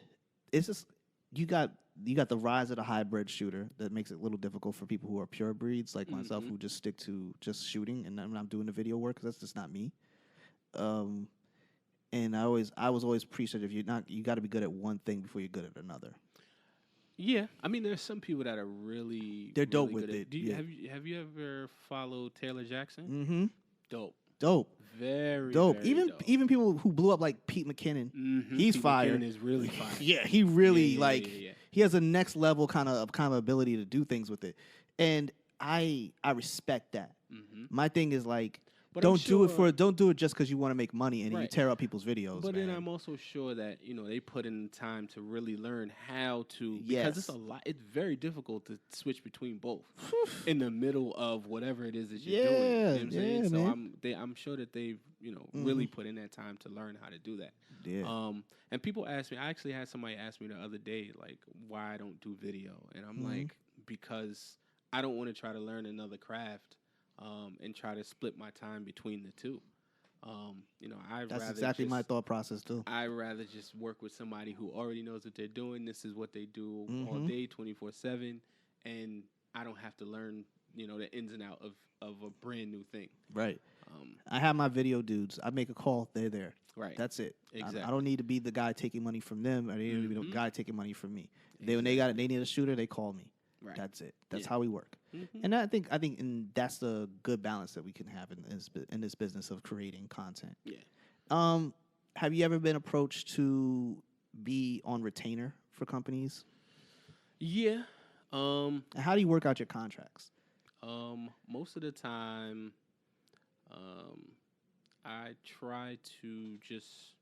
it's just you got the rise of the hybrid shooter that makes it a little difficult for people who are pure breeds like myself, who just stick to just shooting and I'm not doing the video work because that's just not me. And I was always preached that you got to be good at one thing before you're good at another. Yeah, I mean, there's some people that are they're dope really with it. Have you ever followed Taylor Jackson? Mm-hmm. Dope. Very dope. Very dope. Even people who blew up like Pete McKinnon, he's fire. McKinnon is really fire. Yeah, he really he has a next level kind of ability to do things with it, and I respect that. My thing is like, but don't do it just because you want to make money and you tear up people's videos. But man. then I'm also sure that they put in time to really learn how to, because it's a lot. It's very difficult to switch between both in the middle of whatever it is that you're doing. You know what I'm saying? So I'm sure that they've really put in that time to learn how to do that. Yeah. And people ask me. I actually had somebody ask me the other day, like, why I don't do video, and I'm like, because I don't want to try to learn another craft. And try to split my time between the two. That's exactly my thought process too. I'd rather just work with somebody who already knows what they're doing. This is what they do all day, 24/7, and I don't have to learn, the ins and out of a brand new thing. Right. I have my video dudes. I make a call, they're there. Right. That's it. Exactly. I don't need to be the guy taking money from them, or they need to be the guy taking money from me. When they need a shooter, they call me. Right. That's it. That's how we work. And I think that's the good balance that we can have in this business of creating content. Yeah. Have you ever been approached to be on retainer for companies? Yeah. How do you work out your contracts? Most of the time, I try to just.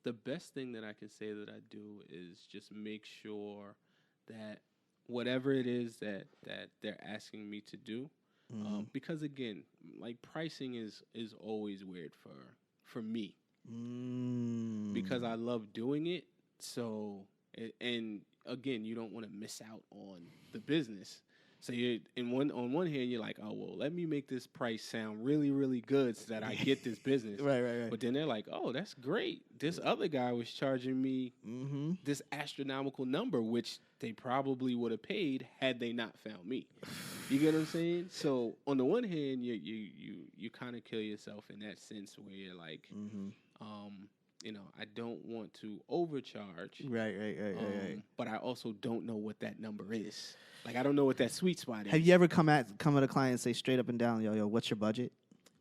The best thing that I can say that I do is just make sure that whatever it is that they're asking me to do, because again, like pricing is always weird for me, because I love doing it. So and again, you don't want to miss out on the business. So on one hand, you're like, oh, well, let me make this price sound really, really good so that I get this business. Right. But then they're like, oh, that's great. This other guy was charging me this astronomical number, which they probably would have paid had they not found me. You get what I'm saying? So on the one hand, you kind of kill yourself in that sense where you're like, I don't want to overcharge. Right. But I also don't know what that number is. Like, I don't know what that sweet spot is. Have you ever come at a client and say straight up and down, yo, what's your budget?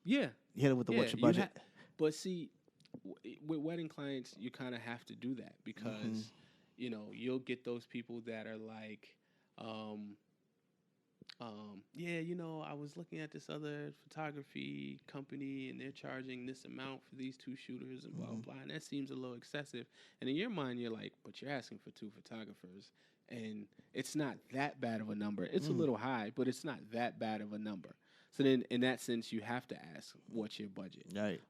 Yeah. You hit it with the what's your budget? But see, with wedding clients, you kind of have to do that because, you'll get those people that are like, I was looking at this other photography company and they're charging this amount for these two shooters and blah, blah, blah. And that seems a little excessive. And in your mind, you're like, but you're asking for two photographers. And it's not that bad of a number. It's a little high, but it's not that bad of a number. So then in that sense, you have to ask, what's your budget? Right.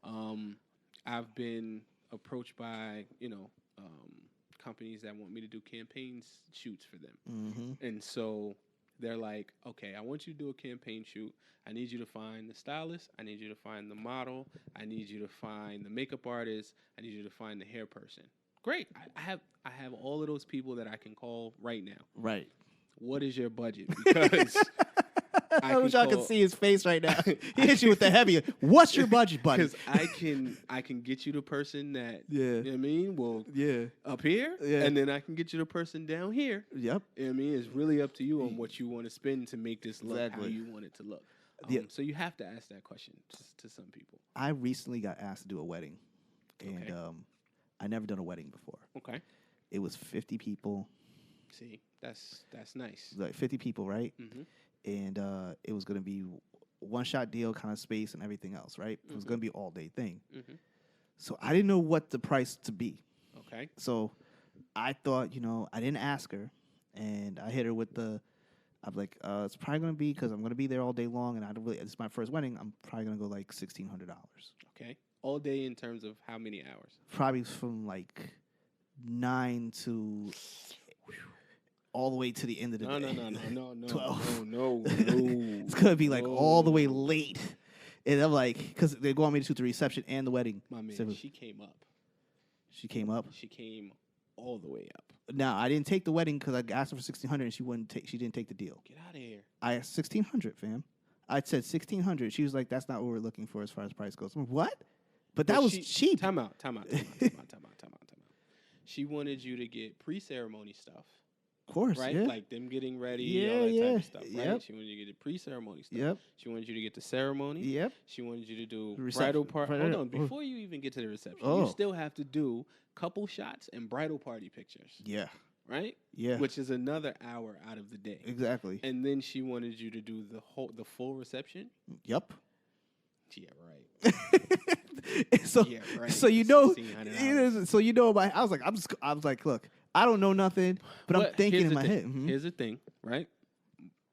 I've been approached by, companies that want me to do campaigns shoots for them. And so they're like, okay, I want you to do a campaign shoot. I need you to find the stylist. I need you to find the model. I need you to find the makeup artist. I need you to find the hair person. Great. I have all of those people that I can call right now. Right. What is your budget? Because I wish I could see his face right now. He hits you with the heavier. What's your budget, buddy? Because I can get you the person that you know what I mean? Well, up here, and then I can get you the person down here. Yep. You know what I mean? It's really up to you on what you want to spend to make this look how you want it to look. So you have to ask that question to some people. I recently got asked to do a wedding, and I never done a wedding before. Okay. It was 50 people. See, that's nice. Like 50 people, right? And it was going to be one-shot deal kind of space and everything else, right? It was going to be an all-day thing. So I didn't know what the price to be. Okay. So I thought, I didn't ask her, and I hit her with I'm like, it's probably gonna be because I'm gonna be there all day long, and I don't really. It's my first wedding. I'm probably gonna go like $1,600. Okay. All day in terms of how many hours? Probably from like 9 to all the way to the end of the day. No, 12. no. It's gonna be like all the way late, and I'm like, because they want me to shoot the reception and the wedding. My man, So she came up. she came up. She came all the way up. Now I didn't take the wedding because I asked her for $1,600, and she wouldn't take. She didn't take the deal. Get out of here. I asked $1,600, fam. I said $1,600. She was like, "That's not what we're looking for as far as price goes." I'm like, what? But that was cheap. Time out. She wanted you to get pre-ceremony stuff. Of course, right? Yeah. Like them getting ready, all that type of stuff, right? Yep. She wanted you to get the pre-ceremony stuff. Yep. She wanted you to get the ceremony. Yep. She wanted you to do Reception. bridal party. Hold on, before you even get to the reception, you still have to do couple shots and bridal party pictures. Yeah. Right? Yeah. Which is another hour out of the day. Exactly. And then she wanted you to do the full reception. Yep. Yeah, right. So, yeah, right. So you know, I was like, look, I don't know nothing, but I'm thinking in my head. Mm-hmm. Here's the thing, right?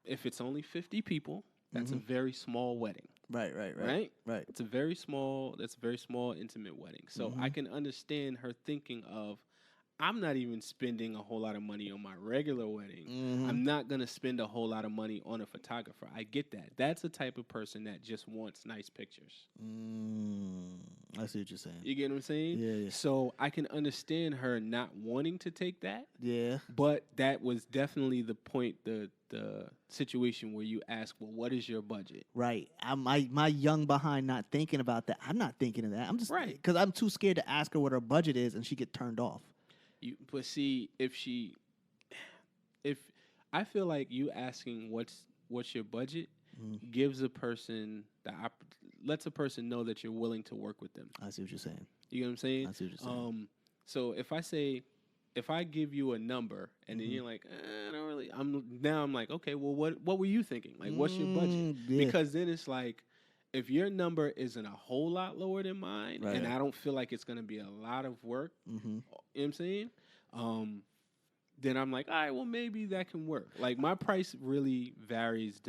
If it's only 50 people, that's a very small wedding. Right. It's a very small. That's a very small, intimate wedding. So I can understand her thinking of, I'm not even spending a whole lot of money on my regular wedding. I'm not going to spend a whole lot of money on a photographer. I get that. That's the type of person that just wants nice pictures. I see what you're saying. You get what I'm saying? Yeah. So I can understand her not wanting to take that. Yeah. But that was definitely the point, the situation where you ask, well, what is your budget? Right. My young behind not thinking about that. I'm not thinking of that. I'm just right because I'm too scared to ask her what her budget is, and she get turned off. But see, if I feel like you asking what's your budget gives a person lets a person know that you're willing to work with them. I see what you're saying. You know what I'm saying? I see what you're saying. So if I give you a number and then you're like, I don't really, I'm like, okay, well, what were you thinking? Like, what's your budget? Yeah. Because then it's like, if your number isn't a whole lot lower than mine, and I don't feel like it's going to be a lot of work, you know what I'm saying? Then I'm like, all right, well, maybe that can work. Like, my price really varies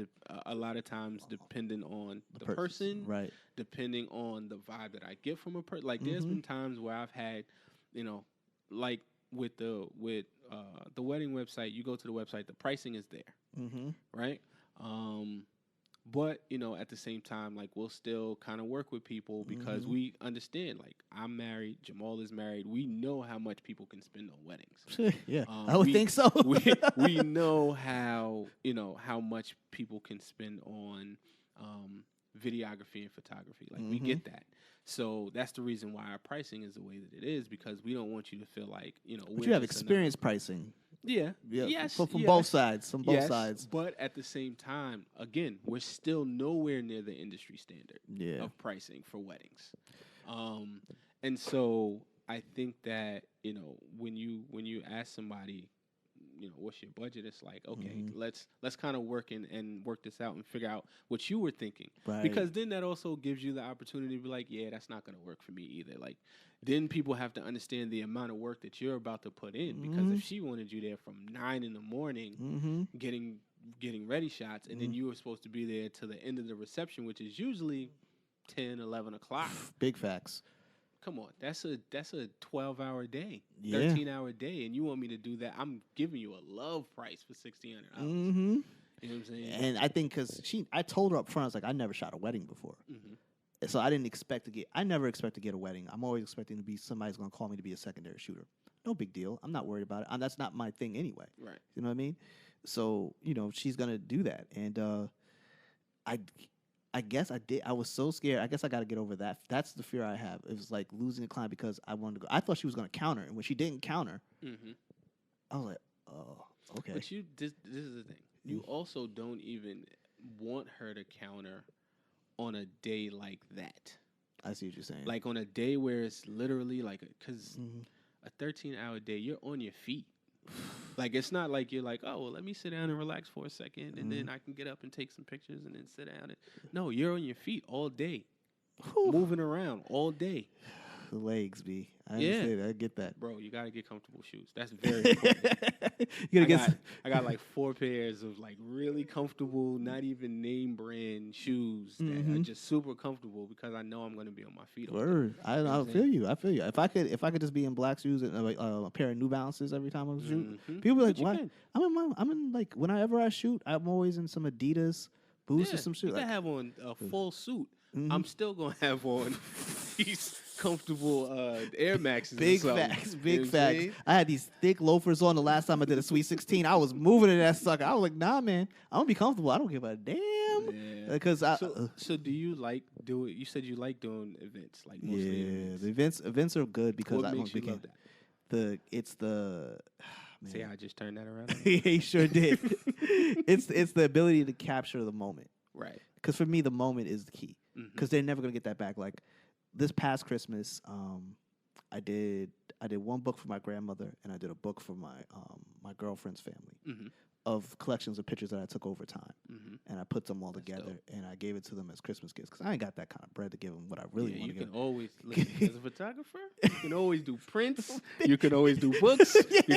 a lot of times depending on the person, right? Depending on the vibe that I get from a person. Like, there's been times where I've had, like with the wedding website, you go to the website, the pricing is there, right? But, at the same time, like, we'll still kind of work with people because we understand, like, I'm married, Jamal is married. We know how much people can spend on weddings. Yeah, I would think so. we know how much people can spend on videography and photography. Like, we get that. So that's the reason why our pricing is the way that it is, because we don't want you to feel like, but you have experience pricing. Yeah. Yes. From both sides. From both sides. But at the same time, again, we're still nowhere near the industry standard of pricing for weddings. And so I think that, when you ask somebody, what's your budget? It's like, okay, let's kind of work and work this out and figure out what you were thinking. Right. Because then that also gives you the opportunity to be like, yeah, that's not going to work for me either. Like, then people have to understand the amount of work that you're about to put in. Because if she wanted you there from 9 a.m, getting ready shots, and then you were supposed to be there till the end of the reception, which is usually 10, 11 o'clock. Big facts. Come on, that's a 12-hour day, 13-hour day, and you want me to do that? I'm giving you a love price for $1,600. You know what I'm saying? And I think because I told her up front, I was like, I never shot a wedding before, so I never expect to get a wedding. I'm always expecting to be somebody's going to call me to be a secondary shooter. No big deal. I'm not worried about it. That's not my thing anyway. Right. You know what I mean? So she's gonna do that, and I guess I did. I was so scared. I guess I got to get over that. That's the fear I have. It was like losing a client because I wanted to go. I thought she was going to counter, and when she didn't counter, I was like, "Oh, okay." But this is the thing. You also don't even want her to counter on a day like that. I see what you're saying. Like on a day where it's literally like, because a 13-hour day, you're on your feet. Like, it's not like you're like, oh, well, let me sit down and relax for a second, and then I can get up and take some pictures and then sit down. No, you're on your feet all day, moving around all day. the legs, B. I understand. I get that. Bro, you gotta get comfortable shoes. That's very important. I got like 4 pairs of like really comfortable, not even name brand shoes that are just super comfortable because I know I'm gonna be on my feet. Word. I feel you. I feel you. If I could just be in black shoes and a pair of New Balances every time I shoot, people be like, "What?" I'm in like whenever I shoot, I'm always in some Adidas boots or some shit. You can have on a full suit. I'm still gonna have on these comfortable Air Maxes. Big facts. I had these thick loafers on the last time I did a Sweet 16. I was moving in that sucker. I was like, nah, man, I'm gonna be comfortable. I don't give a damn. Because so do you like do it? You said you like doing events, like mostly events. The events are good because what makes you love that? See how I just turned that around? He sure did. It's the ability to capture the moment. Right. Because for me, the moment is the key. Because they're never gonna get that back. Like this past Christmas, I did one book for my grandmother, and I did a book for my girlfriend's family of collections of pictures that I took over time, and I put them all together, and I gave it to them as Christmas gifts because I ain't got that kind of bread to give them what I really want to give. You can always, listen, as a photographer, you can always do prints, you can always do books, you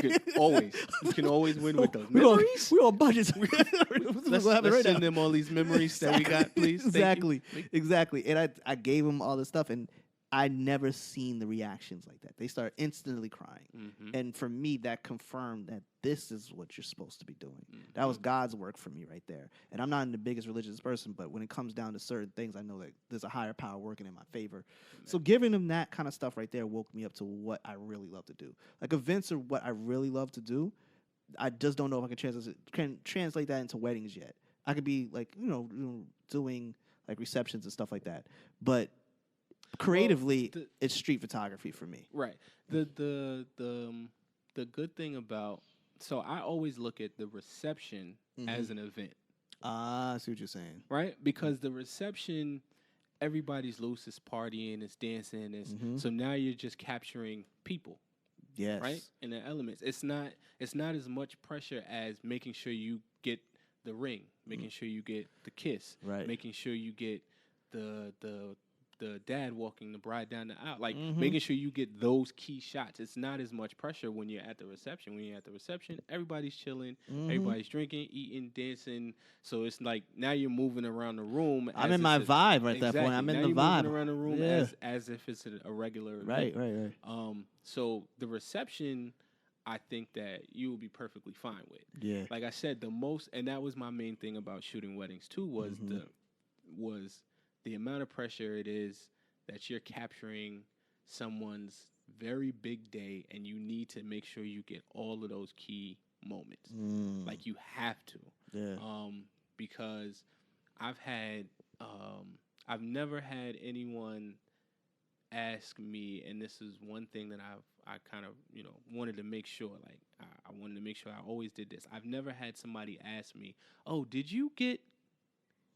can always win with those memories. We're on budgets. Let's send them all these memories that we got, please. Exactly. And I gave them all this stuff, and I never seen the reactions like that. They start instantly crying. And for me, that confirmed that this is what you're supposed to be doing. That was God's work for me right there. And I'm not the biggest religious person, but when it comes down to certain things, I know that there's a higher power working in my favor. So giving them that kind of stuff right there woke me up to what I really love to do. Like events are what I really love to do. I just don't know if I can translate that into weddings yet. I could be like, doing like receptions and stuff like that. But creatively, it's street photography for me. Right. The good thing about I always look at the reception as an event. I see what you're saying. Right? Because the reception, everybody's loose, it's partying, it's dancing, so now you're just capturing people. Yes. Right? And the elements. It's not as much pressure as making sure you get the ring, making sure you get the kiss, right, making sure you get the dad walking the bride down the aisle, like making sure you get those key shots. It's not as much pressure when you're at the reception. When you're at the reception, everybody's chilling, everybody's drinking, eating, dancing. So it's like now you're moving around the room. I'm in my vibe at that point. I'm in the vibe. Moving around the room as if it's a regular event. Right. So the reception, I think that you will be perfectly fine with. Yeah. Like I said, and that was my main thing about shooting weddings too, was the amount of pressure it is that you're capturing someone's very big day, and you need to make sure you get all of those key moments. Like you have to. Yeah. Because I've never had anyone ask me, and this is one thing that I kind of wanted to make sure. Like I wanted to make sure I always did this. I've never had somebody ask me, "Oh, did you get?"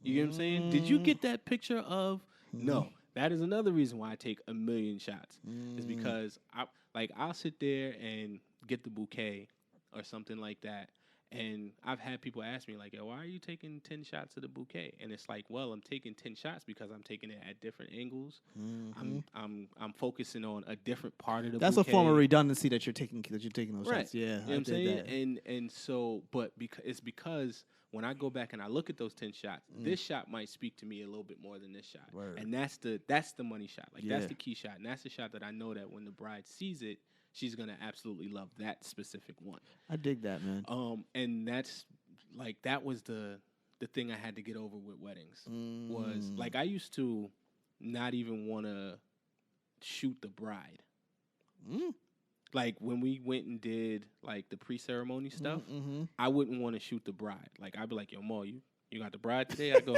You get what I'm saying? Did you get that picture of? No. That is another reason why I take a million shots. Is because I'll sit there and get the bouquet or something like that. And I've had people ask me like, "Yo, why are you taking 10 shots of the bouquet?" And it's like, well, I'm taking 10 shots because I'm taking it at different angles. I'm focusing on a different part of the That's bouquet. a form of redundancy that you're taking those right. shots. Yeah, you know what I'm saying? And so, but because when I go back and I look at those 10 shots, this shot might speak to me a little bit more than this shot. Word. And that's the money shot. Like that's the key shot. And that's the shot that I know that when the bride sees it, she's gonna absolutely love that specific one. I dig that, man. And that's like that was the thing I had to get over with weddings. Was like I used to not even want to shoot the bride. Like when we went and did like the pre-ceremony stuff, I wouldn't want to shoot the bride. Like I'd be like, "Yo, Mo, you got the bride today?" I go,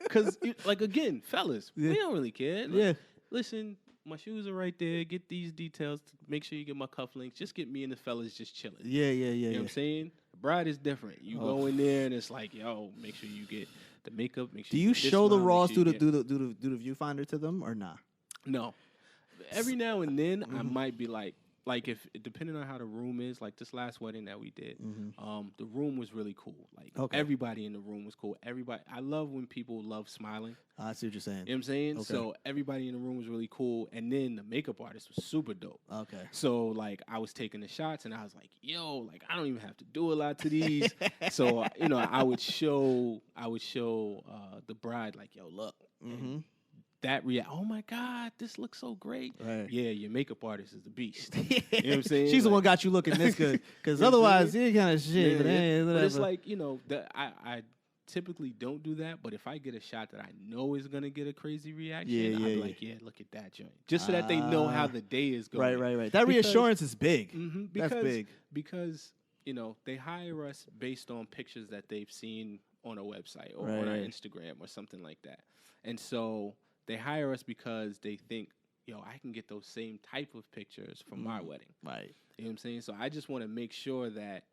because like again, fellas, we don't really care. Like, listen, my shoes are right there. Get these details. Make sure you get my cufflinks. Just get me and the fellas just chilling. Yeah. You know what I'm saying? The bride is different. You go in there and it's like, yo, make sure you get the makeup. Make sure. Do you show the raws through the viewfinder to them or not? No. Every now and then I might be like, like if depending on how the room is, like this last wedding that we did, the room was really cool. Like everybody in the room was cool. Everybody, I love when people love smiling. I see what you're saying. You know what I'm saying? So everybody in the room was really cool, and then the makeup artist was super dope. Okay. So like I was taking the shots, and I was like, yo, like I don't even have to do a lot to these. So you know, I would show the bride like, yo, look. That oh my God, this looks so great. Right. Yeah, your makeup artist is the beast. You know what I'm saying? She's the one got you looking this good. Because otherwise, you're kind of shit. Yeah, but it's like, you know, I typically don't do that. But if I get a shot that I know is going to get a crazy reaction, I'll be like, yeah, look at that joint. Just so that they know how the day is going. Right. That reassurance is big. That's big. Because, you know, they hire us based on pictures that they've seen on a website or on our Instagram or something like that. And so they hire us because they think, yo, I can get those same type of pictures from my wedding. Right. You know what I'm saying? So I just want to make sure that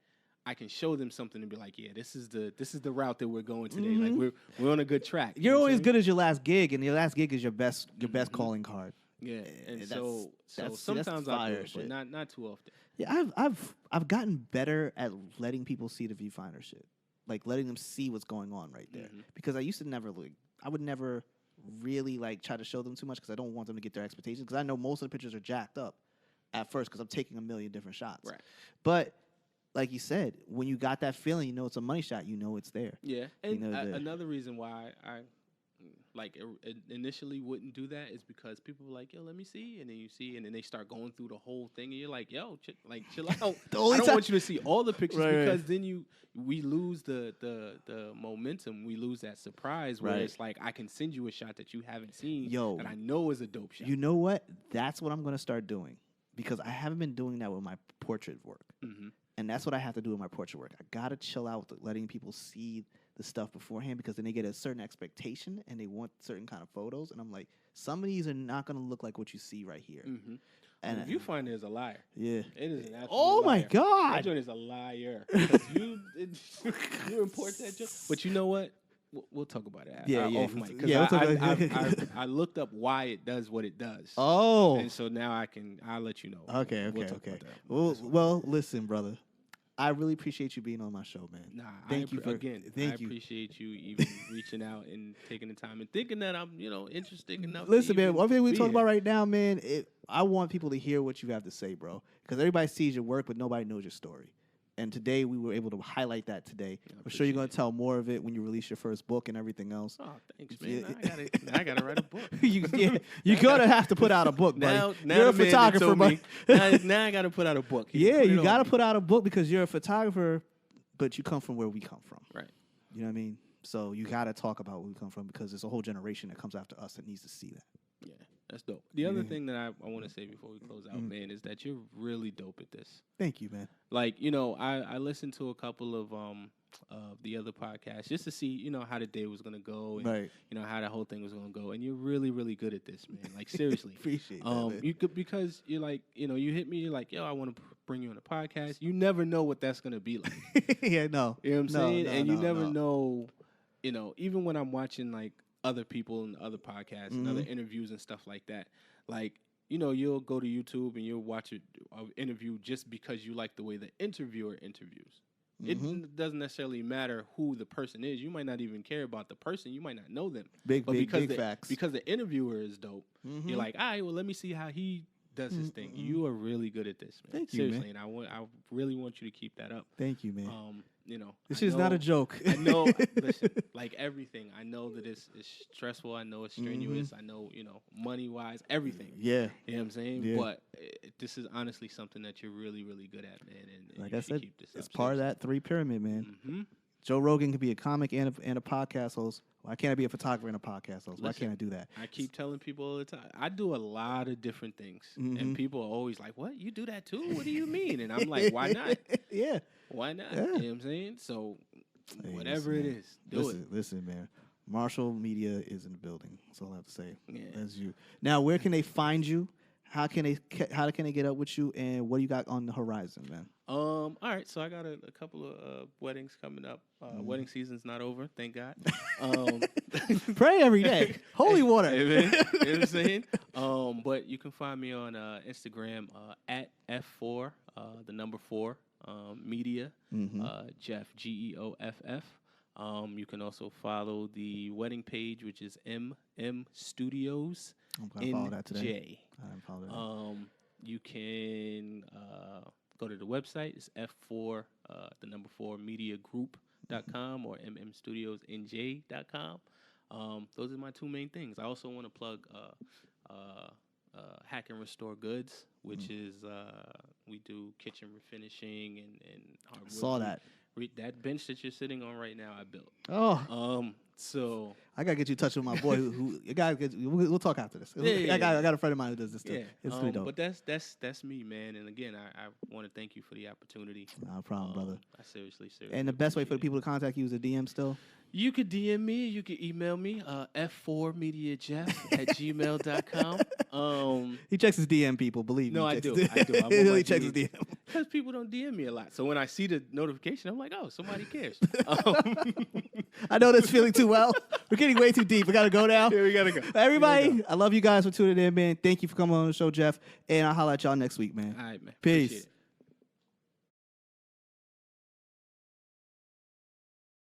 I can show them something and be like, yeah, this is the route that we're going today. Like we're on a good track. You're always good as your last gig, and your last gig is your best calling card. Yeah. And so sometimes I do it, but not too often. Yeah, I've gotten better at letting people see the viewfinder shit. Like letting them see what's going on right there. Because I used to I would never really like try to show them too much because I don't want them to get their expectations, because I know most of the pictures are jacked up at first because I'm taking a million different shots. Right. But like you said, when you got that feeling, you know it's a money shot, you know it's there. Yeah. And another reason why I initially wouldn't do that is because people were like, yo, let me see, and then you see, and then they start going through the whole thing, and you're like, yo, chill out. I don't want you to see all the pictures because then we lose the momentum, we lose that surprise where it's like I can send you a shot that you haven't seen that I know is a dope shot. You know what? That's what I'm gonna start doing, because I haven't been doing that with my portrait work. And that's what I have to do with my portrait work. I gotta chill out with letting people see the stuff beforehand, because then they get a certain expectation and they want certain kind of photos. And I'm like, some of these are not gonna look like what you see right here. And if you find it is a liar, it is an absolute liar. My God, that joint is a liar. you import that joint, but you know what? We'll talk about it. Off mic, because I looked up why it does what it does. Oh, and so now I'll let you know. Okay. Well, listen, brother. I really appreciate you being on my show, man. Nah, thank you. I appreciate you even reaching out and taking the time and thinking that I'm, interested enough. Listen, man, one thing we talk about right now, man, I want people to hear what you have to say, bro, because everybody sees your work, but nobody knows your story. And today we were able to highlight that today. I'm sure you're going to tell more of it when you release your first book and everything else. Oh, thanks, man. I got to write a book. You're going to have to put out a book, buddy. Now you're a photographer, buddy. Now I got to put out a book. You got to put out a book because you're a photographer, but you come from where we come from. Right. You know what I mean? So you got to talk about where we come from, because there's a whole generation that comes after us that needs to see that. Yeah. That's dope. The other thing that I want to say before we close out, man, is that you're really dope at this. Thank you, man. Like, I listened to a couple of the other podcasts just to see, how the day was going to go and, how the whole thing was going to go. And you're really, really good at this, man. Like, seriously. Appreciate that, man. You could, because you're like, you hit me, you're like, yo, I want to bring you on a podcast. You never know what that's going to be like. Yeah, no. You know what I'm saying? And you never know, even when I'm watching, like, other people and other podcasts and other interviews and stuff like that. Like, you'll go to YouTube and you'll watch an interview just because you like the way the interviewer interviews. It doesn't necessarily matter who the person is. You might not even care about the person. You might not know them. Big facts. Because the interviewer is dope, you're like, all right, well, let me see how he does his thing. You are really good at this, man. Thank you, seriously, man. And I really want you to keep that up. Thank you, man. This is not a joke. I know, listen, like everything. I know that it's stressful. I know it's strenuous. I know, money-wise, everything. Yeah. You know what I'm saying? Yeah. But this is honestly something that you're really, really good at, man. And like I said, keep this it's up, part of that 3 pyramid, man. Joe Rogan can be a comic and a podcast host. Why can't I be a photographer and a podcast host? Why can't I do that? I keep telling people all the time, I do a lot of different things. And people are always like, what? You do that too? What do you mean? And I'm like, why not? Yeah. Why not? Yeah. You know what I'm saying? So whatever it is, do it. Listen, man. Marshall Media is in the building. That's all I have to say. Yeah. That's you. Now, where can they find you? How can they get up with you, and what do you got on the horizon, man? All right, so I got a couple of weddings coming up. Wedding season's not over, thank God. Pray every day. Holy water. Amen. You know what I'm saying? But you can find me on Instagram at F4, the number 4, media, Geoff, Geoff. You can also follow the wedding page, which is MM Studios. I'm going to follow that today. I didn't follow that. You can go to the website. It's F4, the number 4, mediagroup.com or mmstudiosnj.com. Those are my 2 main things. I also want to plug Hack and Restore Goods, which is we do kitchen refinishing and hardwood. Saw that. That bench that you're sitting on right now, I built. Oh. So I gotta get you in touch with my boy. who you gotta get. We'll talk after this. I got a friend of mine who does this too. Yeah. It's pretty dope. But that's me, man. And again, I want to thank you for the opportunity. No problem, brother. I seriously. And the best way for the people to contact you is a DM still. You could DM me. You could email me, f4mediajeff@gmail.com. He checks his DM, people. Believe me. No, I do. He really checks his DM. Because people don't DM me a lot. So when I see the notification, I'm like, oh, somebody cares. I know this feeling too well. We're getting way too deep. We got to go now. Yeah, we got to go. Everybody, I love you guys for tuning in, man. Thank you for coming on the show, Geoff. And I'll holler at y'all next week, man. All right, man. Peace.